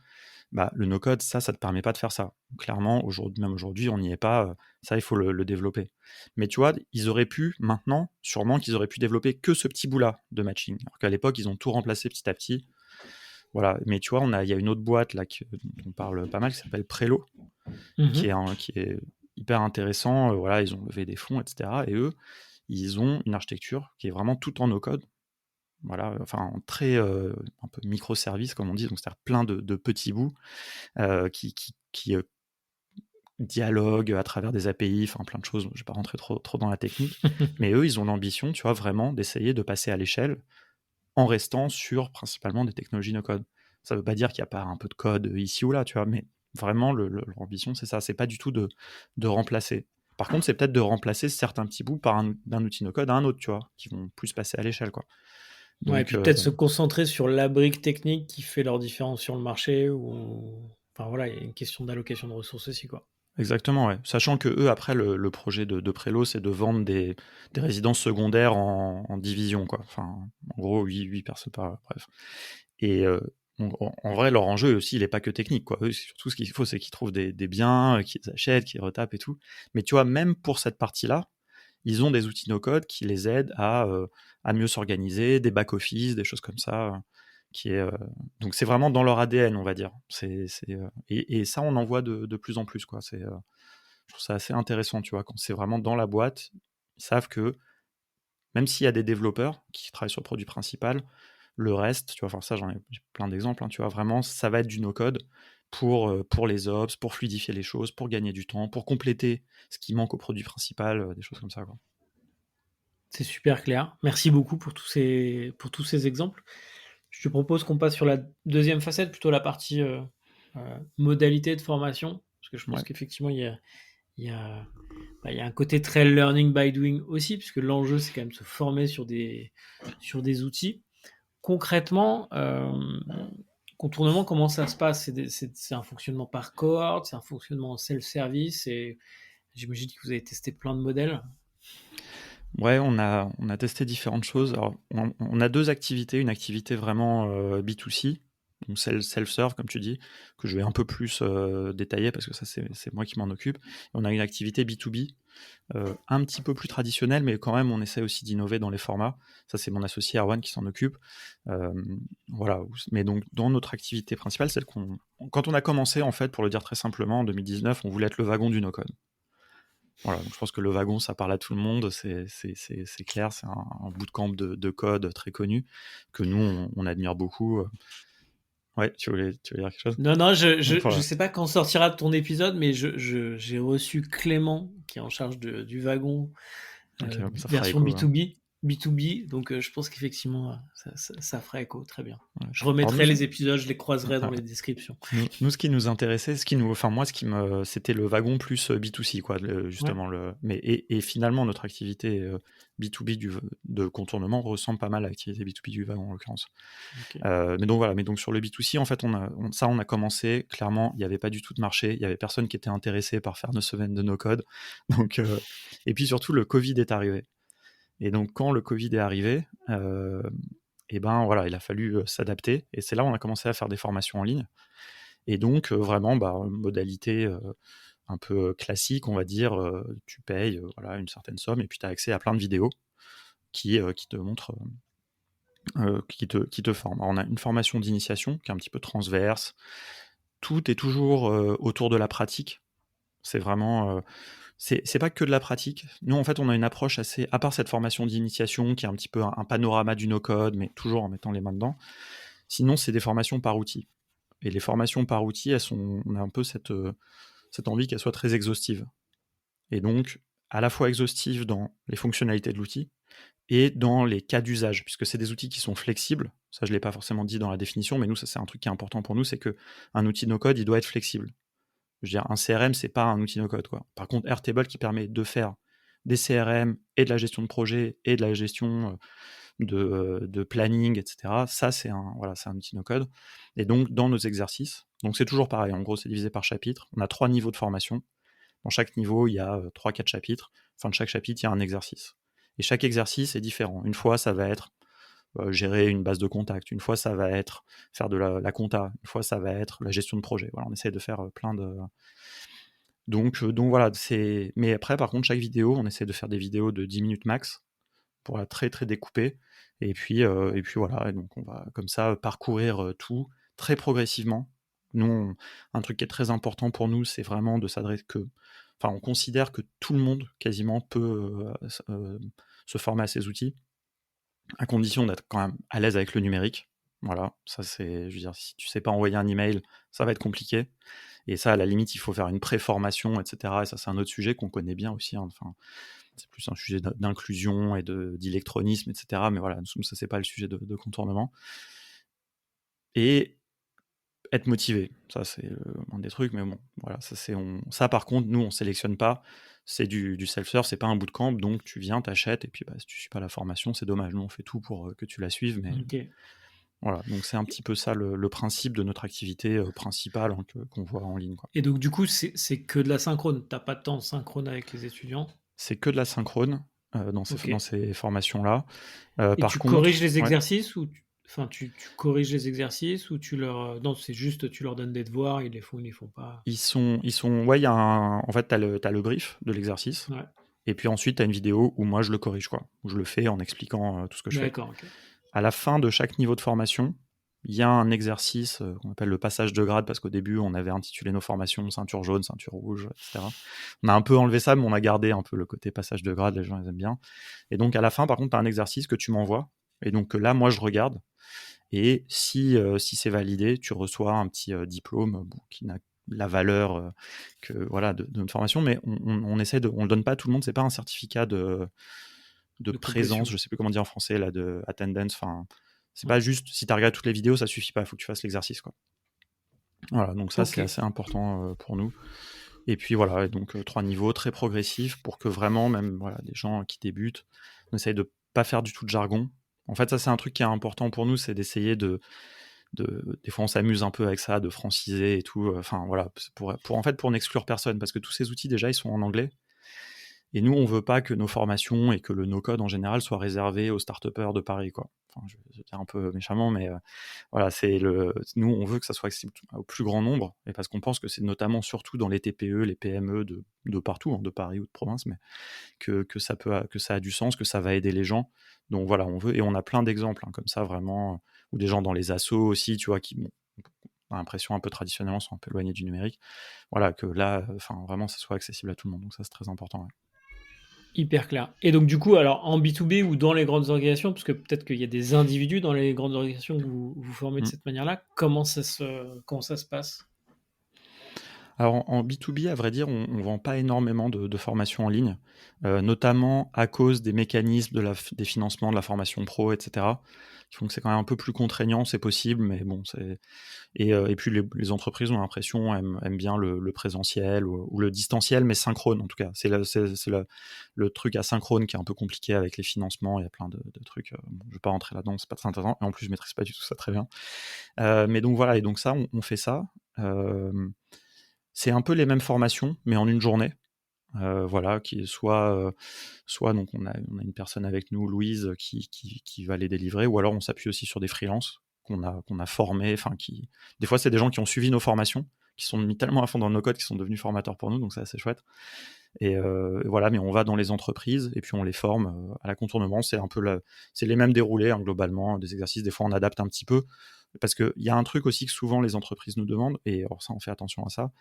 bah, le no-code, ça te permet pas de faire ça. Clairement, même aujourd'hui, on n'y est pas. Ça, il faut le développer. Mais tu vois, ils auraient pu, maintenant, sûrement qu'ils auraient pu développer que ce petit bout-là de matching. Alors qu'à l'époque, ils ont tout remplacé petit à petit. Voilà. Mais tu vois, il y a une autre boîte là dont on parle pas mal qui s'appelle Prelo, qui est hyper intéressant. Voilà, ils ont levé des fonds, etc. Et eux, ils ont une architecture qui est vraiment tout en no-code. Voilà, enfin très un peu microservice comme on dit, donc c'est-à-dire plein de petits bouts qui dialoguent à travers des API, enfin plein de choses. Je ne vais pas rentrer trop dans la technique, mais eux, ils ont l'ambition, tu vois, vraiment d'essayer de passer à l'échelle en restant sur principalement des technologies no-code. Ça ne veut pas dire qu'il n'y a pas un peu de code ici ou là, tu vois, mais vraiment leur ambition, c'est ça. C'est pas du tout de remplacer. Par contre, c'est peut-être de remplacer certains petits bouts d'un outil no-code à un autre, tu vois, qui vont plus passer à l'échelle, quoi. Ouais, et Donc, puis peut-être se concentrer sur la brique technique qui fait leur différence sur le marché ou enfin voilà, il y a une question d'allocation de ressources aussi, quoi. exactement, ouais. Sachant que eux, après, le projet de Prélo, c'est de vendre des résidences secondaires en division, quoi. Enfin, en gros, 8 personnes par... Bref. Et en vrai, leur enjeu aussi, il n'est pas que technique, quoi. Eux, surtout, ce qu'il faut, c'est qu'ils trouvent des biens, qu'ils achètent, qu'ils retapent et tout. Mais tu vois, même pour cette partie-là, ils ont des outils no-code qui les aident à mieux s'organiser, des back-office, des choses comme ça. Donc c'est vraiment dans leur ADN, on va dire. Et ça, on en voit de plus en plus, quoi. Je trouve ça assez intéressant, tu vois, quand c'est vraiment dans la boîte, ils savent que même s'il y a des développeurs qui travaillent sur le produit principal, le reste, tu vois, enfin ça, j'ai plein d'exemples, hein, tu vois, vraiment, ça va être du no-code pour les ops, pour fluidifier les choses, pour gagner du temps, pour compléter ce qui manque au produit principal, des choses comme ça, quoi. C'est super clair. Merci beaucoup pour tous ces exemples. Je te propose qu'on passe sur la deuxième facette, plutôt la partie, modalité de formation. Parce que je pense Ouais. qu'effectivement, il y a il y a un côté très learning by doing aussi, puisque l'enjeu, c'est quand même de se former sur des outils. Concrètement, contournement, comment ça se passe? C'est un fonctionnement par cohorte, c'est un fonctionnement en self-service et j'imagine que vous avez testé plein de modèles. Ouais, on a testé différentes choses. Alors, on a deux activités. Une activité vraiment B2C, donc self-serve, comme tu dis, que je vais un peu plus détailler parce que ça, c'est moi qui m'en occupe. Et on a une activité B2B, un petit peu plus traditionnelle, mais quand même, on essaie aussi d'innover dans les formats. Ça, c'est mon associé Erwan qui s'en occupe. Voilà. Mais donc, dans notre activité principale, quand on a commencé, en fait, pour le dire très simplement, en 2019, on voulait être le wagon du no-code. Voilà, donc je pense que le wagon, ça parle à tout le monde, c'est clair, c'est un bootcamp de code très connu que nous, on admire beaucoup. Ouais, tu voulais dire quelque chose? Non, non, je Voilà. sais pas quand sortira ton épisode, mais j'ai reçu Clément qui est en charge du wagon, Ok, ça fera version écho. Ouais. B2B, donc je pense qu'effectivement, ça fera écho, très bien. Ouais. Je Alors nous, remettrai les épisodes, je les croiserai ouais. dans les descriptions. Nous, ce qui nous intéressait, enfin moi, c'était le wagon plus B2C, quoi, Ouais, justement et finalement notre activité B2B de contournement ressemble pas mal à l'activité B2B du wagon en l'occurrence. ok. Mais donc sur le B2C, en fait, on a commencé. Clairement, il n'y avait pas du tout de marché, il y avait personne qui était intéressé par faire 9 semaines de no code. Donc et puis surtout le Covid est arrivé. Et donc quand le Covid est arrivé, et ben voilà, il a fallu s'adapter. Et c'est là où on a commencé à faire des formations en ligne. Et donc, vraiment, modalité un peu classique, on va dire, tu payes voilà, une certaine somme et puis tu as accès à plein de vidéos qui te montrent, qui te forment. Alors, on a une formation d'initiation qui est un petit peu transverse. Tout est toujours autour de la pratique. C'est vraiment. C'est pas que de la pratique. Nous, en fait, on a une approche assez. À part cette formation d'initiation qui est un petit peu un panorama du no-code, mais toujours en mettant les mains dedans. Sinon, c'est des formations par outil. Et les formations par outil, on a un peu cette envie qu'elles soient très exhaustives. Et donc, à la fois exhaustives dans les fonctionnalités de l'outil et dans les cas d'usage, puisque c'est des outils qui sont flexibles. Ça, je ne l'ai pas forcément dit dans la définition, mais nous, ça, c'est un truc qui est important pour nous, c'est qu'un outil no-code, il doit être flexible. Je veux dire, un CRM, c'est pas un outil no-code, quoi. Par contre, Airtable qui permet de faire des CRM et de la gestion de projet et de la gestion de planning, etc. Ça, c'est un outil no-code. Et donc, dans nos exercices, donc c'est toujours pareil. En gros, c'est divisé par chapitre. On a 3 niveaux de formation. Dans chaque niveau, il y a 3-4 chapitres. Fin de chaque chapitre, il y a un exercice. Et chaque exercice est différent. Une fois, ça va être gérer une base de contact. Une fois, ça va être faire de la compta. Une fois, ça va être la gestion de projet. Voilà, on essaie de faire plein de... Donc voilà, c'est... Mais après, par contre, chaque vidéo, on essaie de faire des vidéos de 10 minutes max pour la très très découpée. Et puis voilà, et donc on va comme ça parcourir tout très progressivement. Nous, un truc qui est très important pour nous, c'est vraiment de s'adresser que... Enfin, on considère que tout le monde, quasiment, peut se former à ces outils, à condition d'être quand même à l'aise avec le numérique. Voilà, ça c'est, je veux dire, si tu sais pas envoyer un email, ça va être compliqué. Et ça, à la limite, il faut faire une préformation, etc. Et ça, c'est un autre sujet qu'on connaît bien aussi. Hein. Enfin, c'est plus un sujet d'inclusion et d'électronisme, etc. Mais voilà, ça, c'est pas le sujet de contournement. Et être motivé, ça, c'est un des trucs. Mais bon, voilà, ça par contre, nous, on sélectionne pas. C'est du self-serve, c'est pas un bootcamp. Donc, tu viens, t'achètes. Et puis, si tu suis pas la formation, c'est dommage. Nous, on fait tout pour que tu la suives. Mais OK. voilà, donc c'est un petit peu ça le principe de notre activité principale qu'on voit en ligne, quoi. Et donc, du coup, c'est que de la synchrone. Tu as pas de temps synchrone avec les étudiants? C'est que de la synchrone dans OK. ces formations-là. Et Par tu corriges contre, les ouais, exercices ou tu corriges les exercices ou tu leur, non, c'est juste tu leur donnes des devoirs, ils les font, ils les font pas? ouais, il y a en fait, t'as le brief de l'exercice, Ouais. et puis ensuite, t'as une vidéo où moi je le corrige, quoi, où je le fais en expliquant tout ce que je fais. D'accord, OK. À la fin de chaque niveau de formation, il y a un exercice qu'on appelle le passage de grade, parce qu'au début, on avait intitulé nos formations ceinture jaune, ceinture rouge, etc. On a un peu enlevé ça, mais on a gardé un peu le côté passage de grade, les gens ils aiment bien. Et donc à la fin, par contre, tu as un exercice que tu m'envoies, et donc là, moi, je regarde, et si c'est validé, tu reçois un petit diplôme qui n'a la valeur que voilà de notre formation, mais on essaie on le donne pas à tout le monde, c'est pas un certificat de De présence, complétion. je sais plus comment dire en français, là, de attendance, enfin, c'est Ouais. pas juste, si tu as regardé toutes les vidéos, ça suffit pas, il faut que tu fasses l'exercice, quoi. Voilà, donc ça, c'est OK. assez important pour nous. Et puis voilà, et donc 3 niveaux très progressifs pour que vraiment, même voilà, des gens qui débutent, on essaye de pas faire du tout de jargon. En fait, ça, c'est un truc qui est important pour nous, c'est d'essayer des fois, on s'amuse un peu avec ça, de franciser et tout. Enfin, voilà, en fait, pour n'exclure personne, parce que tous ces outils, déjà, ils sont en anglais. Et nous, on veut pas que nos formations et que le no-code en général soient réservés aux start-upers de Paris, quoi. Enfin, je vais dire un peu méchamment, mais voilà, nous, on veut que ça soit accessible au plus grand nombre, et parce qu'on pense que c'est notamment, surtout dans les TPE, les PME de partout, hein, de Paris ou de province, mais que ça a du sens, que ça va aider les gens. Donc voilà, on veut, et on a plein d'exemples comme ça, vraiment, ou des gens dans les assos aussi, tu vois, qui, bon, on a l'impression un peu traditionnellement sont un peu éloignés du numérique. Voilà, que là, enfin, vraiment, ça soit accessible à tout le monde. Donc ça, c'est très important. Ouais. Hyper clair. Et donc, du coup, alors en B2B ou dans les grandes organisations, parce que peut-être qu'il y a des individus dans les grandes organisations que vous formez de Mm. cette manière-là, comment ça se passe? Alors en B2B, à vrai dire, on ne vend pas énormément de formations en ligne, notamment à cause des mécanismes des financements de la formation pro, etc., qui font que c'est quand même un peu plus contraignant, c'est possible, mais bon, et puis les entreprises ont l'impression, aiment bien le présentiel ou le distanciel, mais synchrone en tout cas. C'est le truc asynchrone qui est un peu compliqué avec les financements, il y a plein de trucs, bon, je ne vais pas rentrer là-dedans, c'est pas très intéressant, et en plus je maîtrise pas du tout ça très bien. Mais donc voilà, et donc ça, on fait ça. C'est un peu les mêmes formations, mais en une journée. Voilà, qui est soit donc on a une personne avec nous, Louise, qui va les délivrer, ou alors on s'appuie aussi sur des freelances qu'on a formés, enfin des fois c'est des gens qui ont suivi nos formations, qui sont mis tellement à fond dans nos codes, qui sont devenus formateurs pour nous, donc c'est assez chouette. Et voilà, mais on va dans les entreprises et puis on les forme à la contournement. C'est les mêmes déroulés, hein, globalement, des exercices. Des fois on adapte un petit peu, parce qu'il y a un truc aussi que souvent les entreprises nous demandent, et alors ça on fait attention à ça.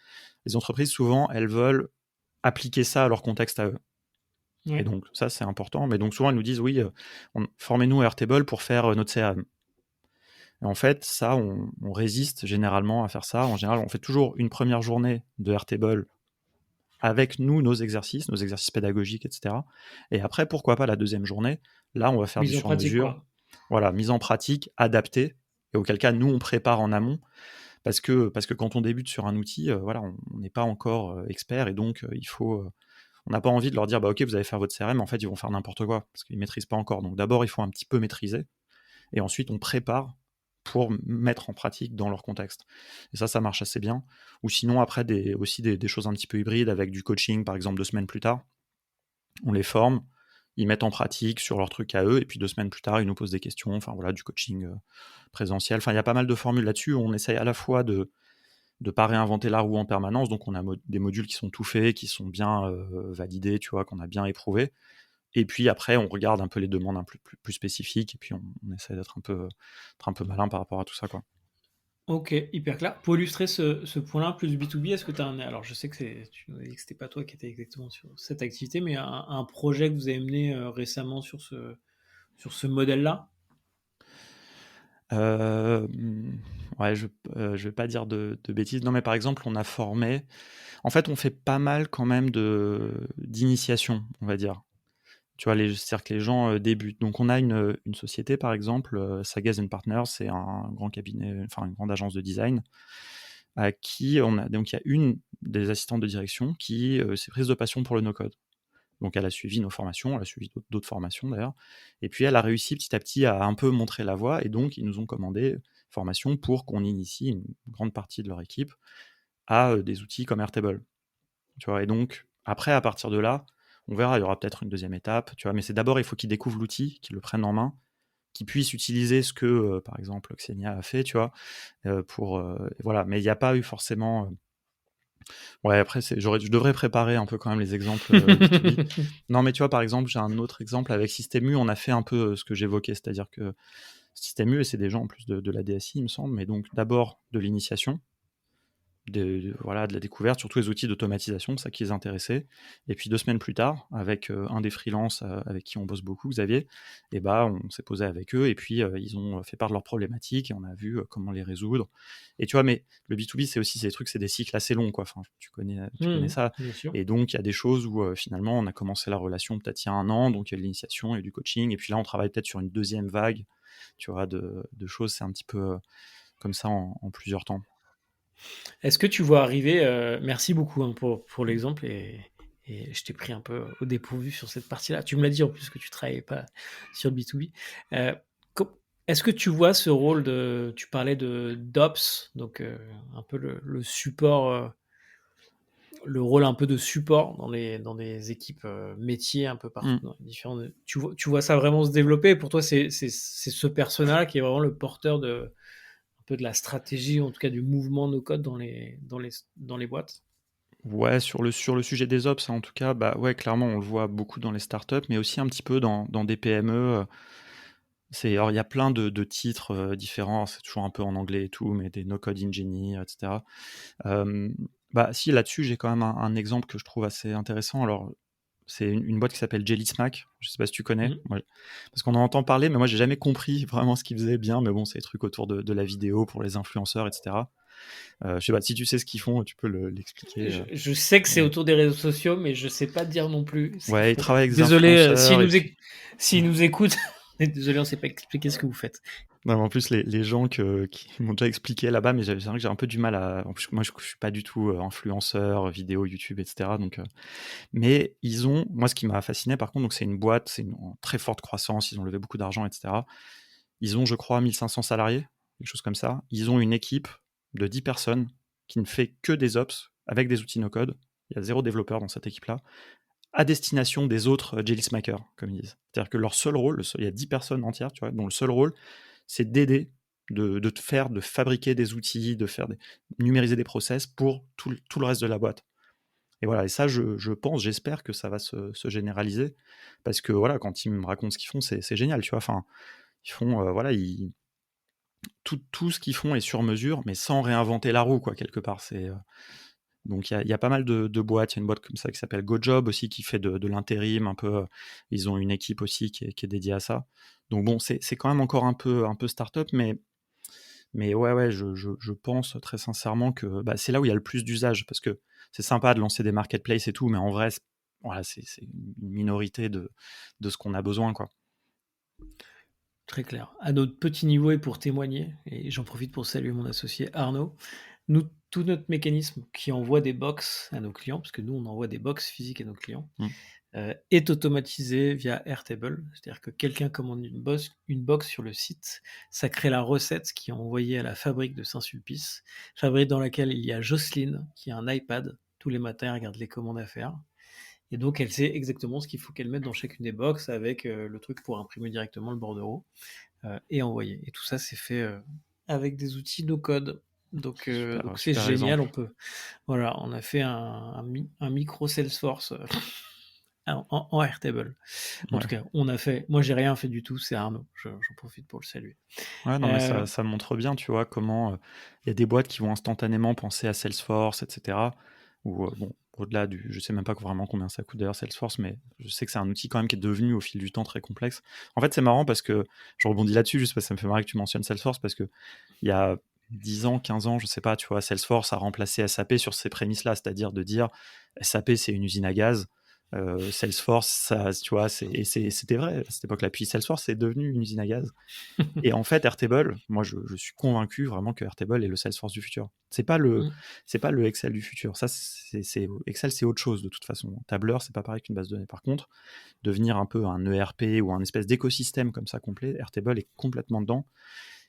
Les entreprises souvent elles veulent appliquer ça à leur contexte à eux. Et Ouais. donc ça c'est important, mais donc souvent elles nous disent oui, formez-nous à Airtable pour faire notre CRM. Et en fait ça on résiste généralement à faire ça. En général on fait toujours une première journée de Airtable avec nous, nos exercices pédagogiques, etc. Et après, pourquoi pas la deuxième journée, là, on va faire du Mise en pratique, sur-mesure, quoi. voilà, mise en pratique, adaptée, et auquel cas, nous, on prépare en amont, parce que quand on débute sur un outil, voilà, on n'est pas encore expert, et donc On n'a pas envie de leur dire, bah, OK, vous allez faire votre CRM, en fait, ils vont faire n'importe quoi, parce qu'ils maîtrisent pas encore. Donc d'abord, il faut un petit peu maîtriser, et ensuite on prépare pour mettre en pratique dans leur contexte. Et ça marche assez bien. Ou sinon, après, aussi des choses un petit peu hybrides avec du coaching, par exemple 2 semaines plus tard. On les forme, ils mettent en pratique sur leur truc à eux, et puis 2 semaines plus tard, ils nous posent des questions, enfin voilà, du coaching présentiel. Enfin, il y a pas mal de formules là-dessus où on essaye à la fois de ne pas réinventer la roue en permanence, donc on a des modules qui sont tout faits, qui sont bien validés, tu vois, qu'on a bien éprouvés. Et puis après, on regarde un peu les demandes un peu plus spécifiques, et puis on essaie d'être un peu malin par rapport à tout ça, quoi. OK, hyper clair. Pour illustrer ce point-là, plus B2B, est-ce que tu as alors je sais que tu nous as dit que c'était pas toi qui étais exactement sur cette activité, mais un projet que vous avez mené, récemment sur ce modèle-là? Ouais, je vais pas dire de bêtises. Non, mais par exemple, on a formé, en fait, on fait pas mal quand même d'initiation, on va dire. Tu vois, c'est-à-dire que les gens débutent. Donc, on a une société, par exemple, Sagaz Partners, c'est un grand cabinet, enfin une grande agence de design, à qui donc il y a une des assistantes de direction qui s'est prise de passion pour le no-code. Donc, elle a suivi nos formations, elle a suivi d'autres formations d'ailleurs. Et puis, elle a réussi petit à petit à un peu montrer la voie. Et donc, ils nous ont commandé formation pour qu'on initie une grande partie de leur équipe à des outils comme Airtable. Tu vois, et donc, après, à partir de là, on verra, il y aura peut-être une deuxième étape. Tu vois, mais c'est d'abord, il faut qu'ils découvrent l'outil, qu'ils le prennent en main, qu'ils puissent utiliser ce que, par exemple, Xenia a fait, tu vois, voilà. Mais il n'y a pas eu forcément. Ouais, après, je devrais préparer un peu quand même les exemples B2B. Non, mais tu vois, par exemple, j'ai un autre exemple avec Système U, on a fait un peu ce que j'évoquais, c'est-à-dire que Système U, et c'est des gens en plus de la DSI, il me semble, mais donc d'abord de l'initiation, voilà, de la découverte, surtout les outils d'automatisation, ça qui les intéressait. Et puis 2 semaines plus tard, avec un des freelances avec qui on bosse beaucoup, Xavier, et bah, on s'est posé avec eux, et puis ils ont fait part de leurs problématiques, et on a vu comment les résoudre. Et tu vois, mais le B2B, c'est aussi ces trucs, c'est des cycles assez longs, quoi. Enfin, tu connais Mmh, ça. bien sûr. Et donc, il y a des choses où finalement, on a commencé la relation peut-être il y a 1 an, donc il y a de l'initiation et du coaching, et puis là, on travaille peut-être sur une deuxième vague, tu vois, de choses. C'est un petit peu comme ça en plusieurs temps. Est-ce que tu vois arriver, merci beaucoup, hein, pour l'exemple et je t'ai pris un peu au dépourvu sur cette partie-là. Tu me l'as dit en plus que tu travaillais pas sur le B2B. Heu, co Est-ce que tu vois ce rôle tu parlais de d'ops, donc un peu le support, le rôle un peu de support dans les équipes, métiers un peu partout Mm. dans les différents, tu vois ça vraiment se développer? Pour toi, c'est ce persona-là qui est vraiment le porteur un peu de la stratégie, en tout cas du mouvement no code dans les boîtes? Ouais, sur le sujet des ops, en tout cas, bah, ouais, clairement, on le voit beaucoup dans les startups, mais aussi un petit peu dans des PME. Alors, il y a plein de titres différents, c'est toujours un peu en anglais et tout, mais des no-code engineers, etc. Bah, si, là-dessus, j'ai quand même un exemple que je trouve assez intéressant. Alors, c'est une boîte qui s'appelle Jelly Smack. Je sais pas si tu connais. Mmh. Ouais. Parce qu'on en entend parler, mais moi, j'ai jamais compris vraiment ce qu'ils faisaient bien. Mais bon, c'est des trucs autour de la vidéo pour les influenceurs, etc. Je sais pas, si tu sais ce qu'ils font, tu peux l'expliquer. Je sais que c'est Mais autour des réseaux sociaux, mais je sais pas dire non plus ce qu'ils ouais, ils font. travaillent avec des Désolé, influenceurs et puis s'ils nous écoutent, désolé, on sait pas expliquer ce que vous faites. non, mais en plus les gens qui m'ont déjà expliqué là-bas, mais c'est vrai que j'ai un peu du mal à en plus moi je suis pas du tout, influenceur, vidéo, YouTube et cetera, donc mais moi ce qui m'a fasciné par contre, donc c'est une boîte, c'est une en très forte croissance, ils ont levé beaucoup d'argent et cetera. Ils ont, je crois, 1 500 salariés, quelque chose comme ça. Ils ont une équipe de 10 personnes qui ne fait que des ops avec des outils no code. Il y a 0 développeur dans cette équipe-là, à destination des autres, jelly smackers, comme ils disent. C'est-à-dire que leur seul rôle, il y a 10 personnes entières, tu vois, dont le seul rôle, c'est d'aider, de fabriquer des outils, numériser des process pour tout le reste de la boîte. Et voilà, et ça, j'espère que ça va se généraliser, parce que voilà, quand ils me racontent ce qu'ils font, c'est génial, tu vois. Enfin, ils font, voilà, tout ce qu'ils font est sur mesure, mais sans réinventer la roue, quoi, quelque part. Donc il y a pas mal de boîtes. Il y a une boîte comme ça qui s'appelle GoJob aussi, qui fait de l'intérim un peu. Ils ont une équipe aussi qui est dédiée à ça. Donc bon, c'est quand même encore un peu start-up, mais ouais, je pense très sincèrement que bah, c'est là où il y a le plus d'usage, parce que c'est sympa de lancer des marketplaces et tout, mais en vrai, voilà, c'est une minorité de ce qu'on a besoin, quoi. Très clair. À notre petit niveau et pour témoigner, et j'en profite pour saluer mon associé Arnaud, nous, tout notre mécanisme qui envoie des box à nos clients, parce que nous, on envoie des box physiques à nos clients, Mmh. est automatisé via Airtable. C'est-à-dire que quelqu'un commande une box sur le site, ça crée la recette qui est envoyée à la fabrique de Saint-Sulpice, fabrique dans laquelle il y a Jocelyne qui a un iPad. Tous les matins, elle regarde les commandes à faire. Et donc, elle sait exactement ce qu'il faut qu'elle mette dans chacune des box avec le truc pour imprimer directement le bordereau et envoyer. Et tout ça, c'est fait avec des outils no code. Donc, Super, donc c'est super génial. exemple. Voilà, on a fait un micro Salesforce en Airtable. En tout Ouais. cas, on a fait. Moi, j'ai rien fait du tout. C'est Arnaud. J'en profite pour le saluer. Ouais, non, mais Euh, ça montre bien, tu vois, comment il y a des boîtes qui vont instantanément penser à Salesforce, etc. Ou bon, au-delà du, je sais même pas vraiment combien ça coûte d'ailleurs Salesforce, mais je sais que c'est un outil quand même qui est devenu au fil du temps très complexe. En fait, c'est marrant parce que je rebondis là-dessus juste parce que ça me fait marrer que tu mentionnes Salesforce parce que il y a 10 ans, 15 ans, je sais pas, tu vois, Salesforce a remplacé SAP sur ces prémices-là, c'est-à-dire de dire SAP c'est une usine à gaz. Salesforce, ça, tu vois, c'était vrai à cette époque-là. Puis Salesforce c'est devenu une usine à gaz. Et en fait, Airtable, moi, je suis convaincu vraiment que Airtable est le Salesforce du futur. C'est pas le Excel du futur. Ça, Excel, c'est autre chose de toute façon. Tableur, c'est pas pareil qu'une base de données. Par contre, devenir un peu un ERP ou un espèce d'écosystème comme ça complet, Airtable est complètement dedans.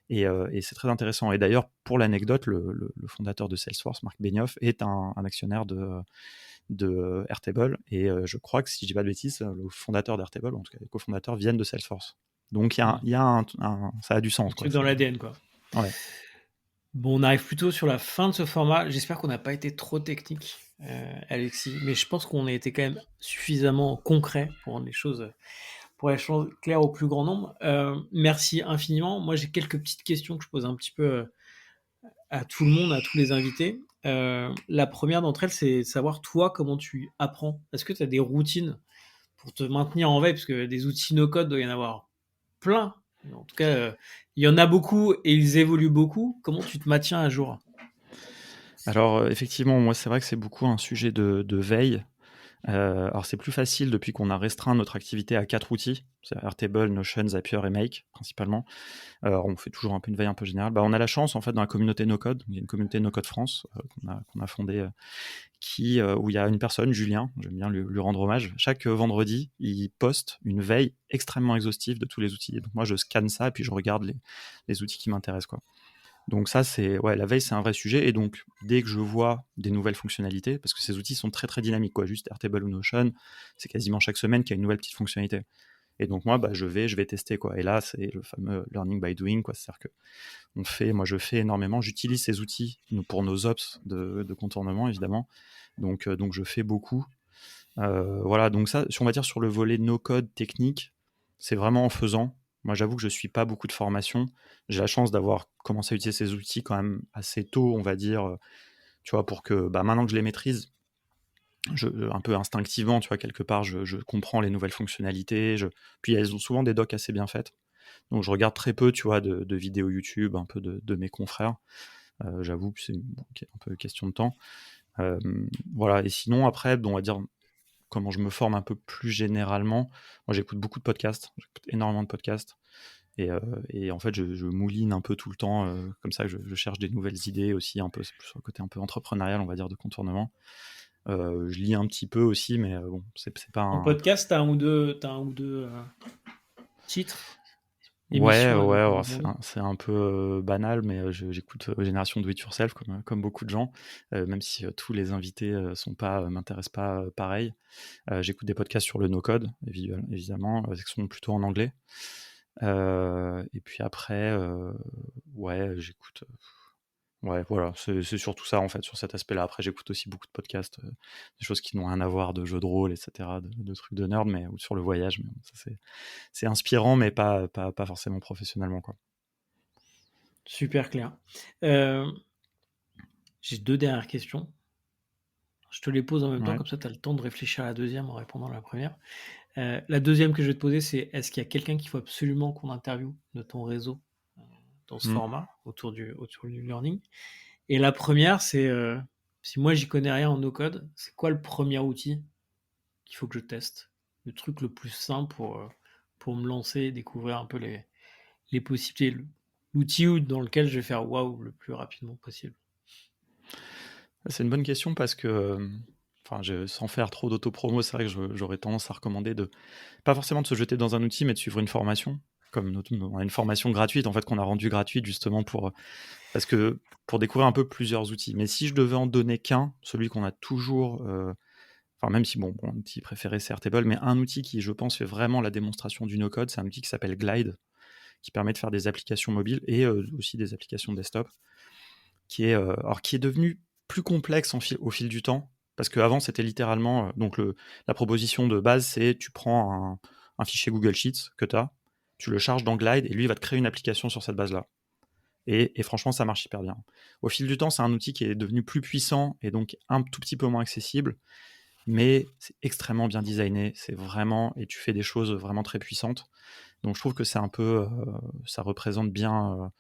Et c'est très intéressant. Et d'ailleurs, pour l'anecdote, le fondateur de Salesforce, Marc Benioff, est un actionnaire de Airtable. Et je crois que, si je dis pas de bêtises, le fondateur d'Airtable, en tout cas les cofondateurs, viennent de Salesforce. Donc il y a ça a du un sens, quoi. truc dans l'ADN, quoi. Ouais. Bon, on arrive plutôt sur la fin de ce format. J'espère qu'on n'a pas été trop technique, Alexis, mais je pense qu'on a été quand même suffisamment concret pour les choses claires au plus grand nombre. Merci infiniment. Moi, j'ai quelques petites questions que je pose un petit peu à tout le monde, à tous les invités. La première d'entre elles, c'est de savoir toi comment tu apprends. Est-ce que tu as des routines pour te maintenir en veille, parce que des outils no-code, doit y en avoir plein. En tout cas, il y en a beaucoup et ils évoluent beaucoup. Comment tu te maintiens à jour? Alors effectivement, moi c'est vrai que c'est beaucoup un sujet de veille. Alors c'est plus facile depuis qu'on a restreint notre activité à 4 outils, c'est Airtable, Notion, Zapier et Make principalement. On fait toujours un peu une veille un peu générale. Bah, on a la chance en fait dans la communauté No Code, il y a une communauté No Code France qu'on a fondée, où il y a une personne, Julien, j'aime bien lui rendre hommage. Chaque vendredi, il poste une veille extrêmement exhaustive de tous les outils. Donc moi je scanne ça et puis je regarde les outils qui m'intéressent, quoi. Donc ça, la veille, c'est un vrai sujet. Et donc, dès que je vois des nouvelles fonctionnalités, parce que ces outils sont très très dynamiques, quoi. Juste Airtable ou Notion, c'est quasiment chaque semaine qu'il y a une nouvelle petite fonctionnalité. Et donc moi, bah, je vais tester, quoi. Et là, c'est le fameux learning by doing, quoi. C'est-à-dire que moi, je fais énormément. J'utilise ces outils pour nos ops de contournement, évidemment. Donc je fais beaucoup. Voilà. Donc ça, on va dire sur le volet no code technique, c'est vraiment en faisant. Moi, j'avoue que je suis pas beaucoup de formation. J'ai la chance d'avoir commencé à utiliser ces outils quand même assez tôt, on va dire, tu vois, pour que bah, maintenant que je les maîtrise, un peu instinctivement, tu vois, quelque part, je comprends les nouvelles fonctionnalités. Puis elles ont souvent des docs assez bien faites. Donc je regarde très peu, tu vois, de vidéos YouTube, un peu de mes confrères. J'avoue que c'est un peu question de temps. Voilà. Et sinon, après, on va dire comment je me forme un peu plus généralement. Moi, j'écoute beaucoup de podcasts, j'écoute énormément de podcasts. Et en fait, je mouline un peu tout le temps, comme ça, je cherche des nouvelles idées aussi, un peu, c'est plus sur le côté un peu entrepreneurial, on va dire, de contournement. Je lis un petit peu aussi, mais bon, c'est pas En un. podcast, t'as un ou deux titres, Ouais, émissions à nous ouais, alors recommander. c'est un peu banal, mais j'écoute Génération Do It Yourself comme beaucoup de gens, même si tous les invités m'intéressent pas pareil. J'écoute des podcasts sur le no-code, évidemment, qui sont plutôt en anglais. Et puis après, ouais, j'écoute. Ouais, voilà, c'est surtout ça en fait, sur cet aspect-là. Après, j'écoute aussi beaucoup de podcasts, des choses qui n'ont rien à voir, de jeux de rôle, etc., de trucs de nerd, ou sur le voyage. Mais bon, ça c'est inspirant, mais pas forcément professionnellement, quoi. Super clair. Euh, j'ai deux dernières questions. Je te les pose en même temps, Ouais. comme ça tu as le temps de réfléchir à la deuxième en répondant à la première. La deuxième que je vais te poser, c'est est-ce qu'il y a quelqu'un qu'il faut absolument qu'on interviewe de ton réseau dans ce Mm. format autour du learning? Et la première, c'est si moi j'y connais rien en no-code, c'est quoi le premier outil qu'il faut que je teste? Le truc le plus simple pour me lancer et découvrir un peu les possibilités. L'outil dans lequel je vais faire waouh le plus rapidement possible. C'est une bonne question parce que, enfin, sans faire trop d'auto-promo, c'est vrai que j'aurais tendance à recommander de pas forcément de se jeter dans un outil, mais de suivre une formation. Comme on a une formation gratuite, en fait, qu'on a rendue gratuite justement parce que pour découvrir un peu plusieurs outils. Mais si je devais en donner qu'un, celui qu'on a toujours, enfin même si bon, mon outil préféré c'est Airtable, mais un outil qui, je pense, fait vraiment la démonstration du no-code, c'est un outil qui s'appelle Glide, qui permet de faire des applications mobiles et aussi des applications desktop, qui est devenu plus complexe au fil du temps, parce qu'avant c'était littéralement, donc la proposition de base c'est tu prends un fichier Google Sheets que tu as, tu le charges dans Glide et lui il va te créer une application sur cette base-là. Et franchement, ça marche hyper bien. Au fil du temps, c'est un outil qui est devenu plus puissant et donc un tout petit peu moins accessible, mais c'est extrêmement bien designé. C'est vraiment, et tu fais des choses vraiment très puissantes. Donc je trouve que c'est un peu, ça représente bien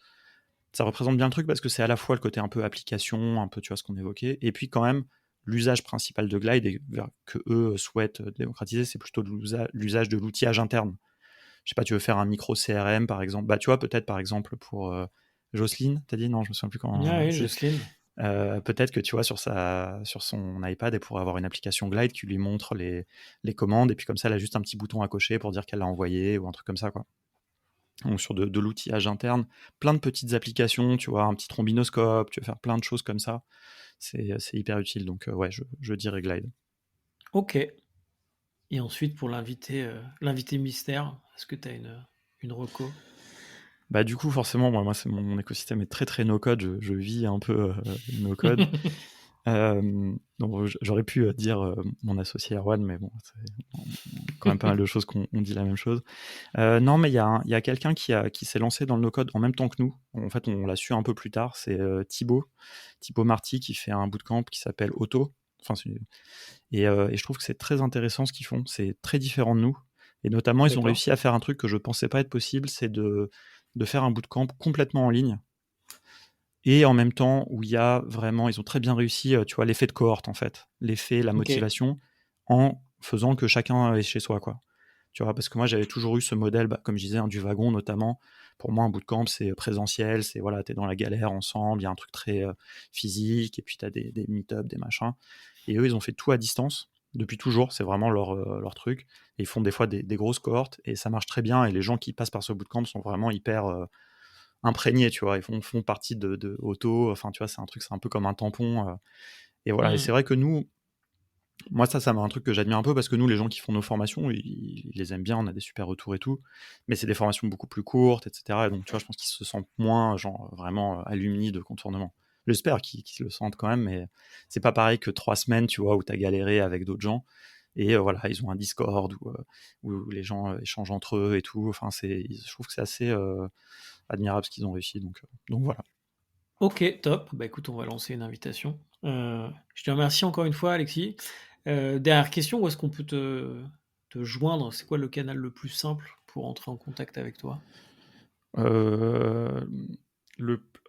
le truc parce que c'est à la fois le côté un peu application, un peu tu vois ce qu'on évoquait, et puis quand même l'usage principal de Glide et que eux souhaitent démocratiser, c'est plutôt l'usage de l'outillage interne. Je sais pas, tu veux faire un micro CRM par exemple, bah tu vois peut-être par exemple pour Jocelyne, t'as dit non, je me souviens plus Ah quand oui, c'est. Jocelyne. Peut-être que tu vois sur son iPad, elle pourrait avoir une application Glide qui lui montre les commandes et puis comme ça elle a juste un petit bouton à cocher pour dire qu'elle l'a envoyé ou un truc comme ça quoi. Donc sur de l'outillage interne, plein de petites applications, tu vois, un petit trombinoscope, tu veux faire plein de choses comme ça, c'est hyper utile. Donc ouais, je dirais Glide. Ok. Et ensuite, pour l'invité mystère, est-ce que tu as une reco? Bah du coup forcément moi c'est mon écosystème est très très no code, je vis un peu no code. Donc j'aurais pu dire mon associé Erwan, mais bon, c'est quand même pas mal de choses qu'on dit la même chose. Non, mais il y a quelqu'un qui s'est lancé dans le no-code en même temps que nous. En fait, on l'a su un peu plus tard. C'est Thibaut Marty qui fait un bootcamp qui s'appelle Auto. Enfin, et je trouve que c'est très intéressant ce qu'ils font. C'est très différent de nous. Et notamment, ils ont D'accord. réussi à faire un truc que je pensais pas être possible, c'est de faire un bootcamp complètement en ligne. Et en même temps, où il y a vraiment, ils ont très bien réussi, tu vois, l'effet de cohorte en fait, l'effet, la Ok. motivation, en faisant que chacun est chez soi, quoi. Tu vois, parce que moi j'avais toujours eu ce modèle, bah, comme je disais, hein, du wagon notamment. Pour moi, un bootcamp c'est présentiel, c'est voilà, t'es dans la galère ensemble, il y a un truc très physique, et puis t'as des meet-up, des machins. Et eux, ils ont fait tout à distance depuis toujours, c'est vraiment leur truc. Et ils font des fois des grosses cohortes et ça marche très bien. Et les gens qui passent par ce bootcamp sont vraiment hyper imprégnés, tu vois. Ils font partie de Auto, enfin, tu vois, c'est un truc, c'est un peu comme un tampon. Et voilà, et c'est Hmm. vrai que nous, moi, ça m'a un truc que j'admire un peu parce que nous, les gens qui font nos formations, ils les aiment bien, on a des super retours et tout, mais c'est des formations beaucoup plus courtes, etc. Et donc, tu vois, je pense qu'ils se sentent moins, genre, vraiment alumni de contournement. J'espère qu'ils le sentent quand même, mais c'est pas pareil que 3 semaines, tu vois, où t'as galéré avec d'autres gens. Et voilà, ils ont un Discord où les gens échangent entre eux et tout. Enfin, je trouve que c'est assez admirable ce qu'ils ont réussi. Donc voilà. Ok, top. Bah écoute, on va lancer une invitation. Je te remercie encore une fois, Alexis. Dernière question, où est-ce qu'on peut te joindre? C'est quoi le canal le plus simple pour entrer en contact avec toi? Euh,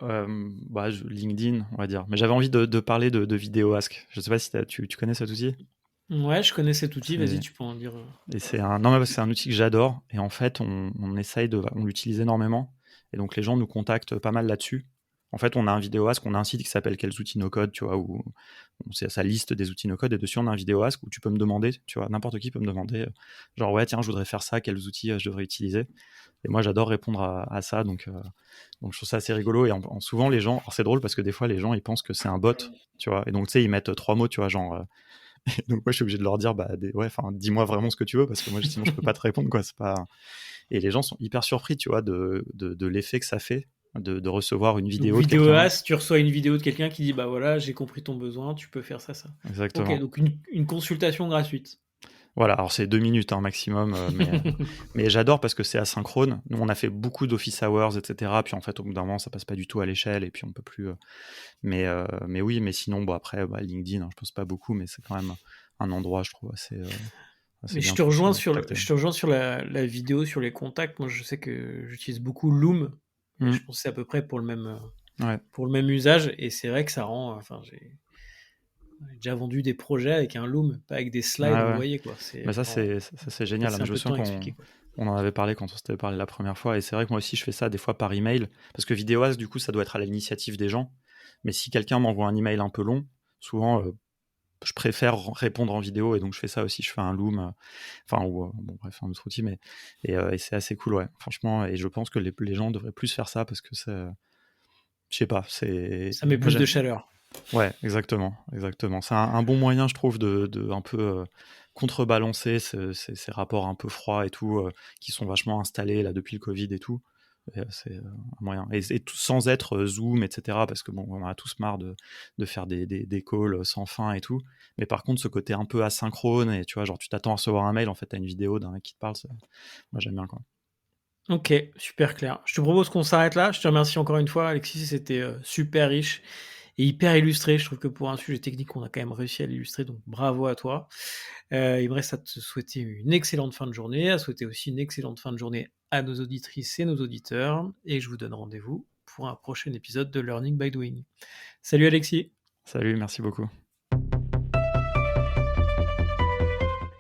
LinkedIn, on va dire. Mais j'avais envie de parler de Vidéo Ask. Je sais pas si tu connais cet outil. Ouais, je connais cet outil, vas-y, C'est, tu peux en dire. et c'est un, non, mais parce que c'est un outil que j'adore. Et en fait, on l'utilise énormément. Et donc, les gens nous contactent pas mal là-dessus. En fait, on a un Vidéo Ask, on a un site qui s'appelle Quels outils no code, tu vois, où c'est sa liste des outils no code. Et dessus, on a un Vidéo Ask où tu peux me demander, tu vois, n'importe qui peut me demander, genre, ouais, tiens, je voudrais faire ça, quels outils je devrais utiliser. Et moi, j'adore répondre à ça. Donc, je trouve ça assez rigolo. Et souvent, les gens, alors c'est drôle parce que des fois, les gens, ils pensent que c'est un bot, tu vois. Et donc, tu sais, ils mettent 3 mots, tu vois, genre. Donc, moi, je suis obligé de leur dire, bah, ouais, enfin, dis-moi vraiment ce que tu veux parce que moi, sinon, je peux pas te répondre, quoi. C'est pas. Et les gens sont hyper surpris, tu vois, de l'effet que ça fait de recevoir une Donc vidéo de vidéo quelqu'un. as, tu reçois une vidéo de quelqu'un qui dit bah voilà, j'ai compris ton besoin, tu peux faire ça, ça. Ok, Exactement. donc une consultation gratuite. Voilà, alors c'est 2 minutes maximum, mais j'adore parce que c'est asynchrone. Nous, on a fait beaucoup d'office hours, etc. Puis en fait, au bout d'un moment, ça passe pas du tout à l'échelle et puis on peut plus. Mais oui, mais sinon, bon, après, LinkedIn, hein, je pense pas beaucoup, mais c'est quand même un endroit, je trouve, assez Mais bien pour se contacter. je te rejoins sur la vidéo, sur les contacts. Moi, je sais que j'utilise beaucoup Loom et Mm. je pense que c'est à peu près Ouais. pour le même usage. Et c'est vrai que ça rend. Enfin, j'ai déjà vendu des projets avec un Loom, pas avec des slides Ouais, ouais. envoyés, quoi. C'est Mais ça, genre c'est génial. passer Mais un je me peu de souviens temps à expliquer, quoi. on en avait parlé quand on s'était parlé la première fois. Et c'est vrai que moi aussi, je fais ça des fois par email. Parce que Vidéoask, du coup, ça doit être à l'initiative des gens. Mais si quelqu'un m'envoie un email un peu long, Souvent, je préfère répondre en vidéo et donc je fais ça aussi. Je fais un Loom, bref, un autre outil, et c'est assez cool, ouais, franchement. Et je pense que les gens devraient plus faire ça parce que je sais pas, Ça met moi, plus de chaleur. Ouais, exactement. C'est un bon moyen, je trouve, de un peu contrebalancer ces rapports un peu froids et tout, qui sont vachement installés là depuis le Covid et tout. Et, c'est un moyen. Et tout sans être Zoom, etc. Parce que bon, on a tous marre de faire des calls sans fin et tout. Mais par contre, ce côté un peu asynchrone, et tu vois, genre tu t'attends à recevoir un mail, en fait, t'as une vidéo d'un mec qui te parle. Moi, j'aime bien, quoi. OK, super clair. Je te propose qu'on s'arrête là. Je te remercie encore une fois, Alexis, c'était, super riche et hyper illustré. Je trouve que pour un sujet technique, on a quand même réussi à l'illustrer, donc bravo à toi. Il me reste à te souhaiter une excellente fin de journée, à souhaiter aussi une excellente fin de journée à nos auditrices et nos auditeurs, et je vous donne rendez-vous pour un prochain épisode de Learning by Doing. Salut Alexis. Salut, merci beaucoup.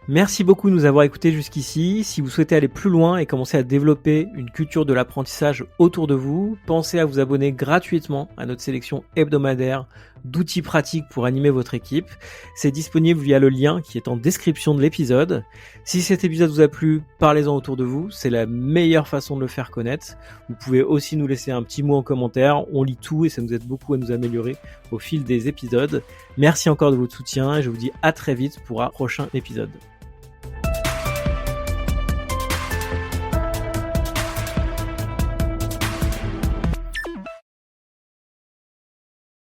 Merci beaucoup de nous avoir écoutés jusqu'ici. Si vous souhaitez aller plus loin et commencer à développer une culture de l'apprentissage autour de vous, pensez à vous abonner gratuitement à notre sélection hebdomadaire d'outils pratiques pour animer votre équipe. C'est disponible via le lien qui est en description de l'épisode. Si cet épisode vous a plu, parlez-en autour de vous. C'est la meilleure façon de le faire connaître. Vous pouvez aussi nous laisser un petit mot en commentaire. On lit tout et ça nous aide beaucoup à nous améliorer au fil des épisodes. Merci encore de votre soutien et je vous dis à très vite pour un prochain épisode.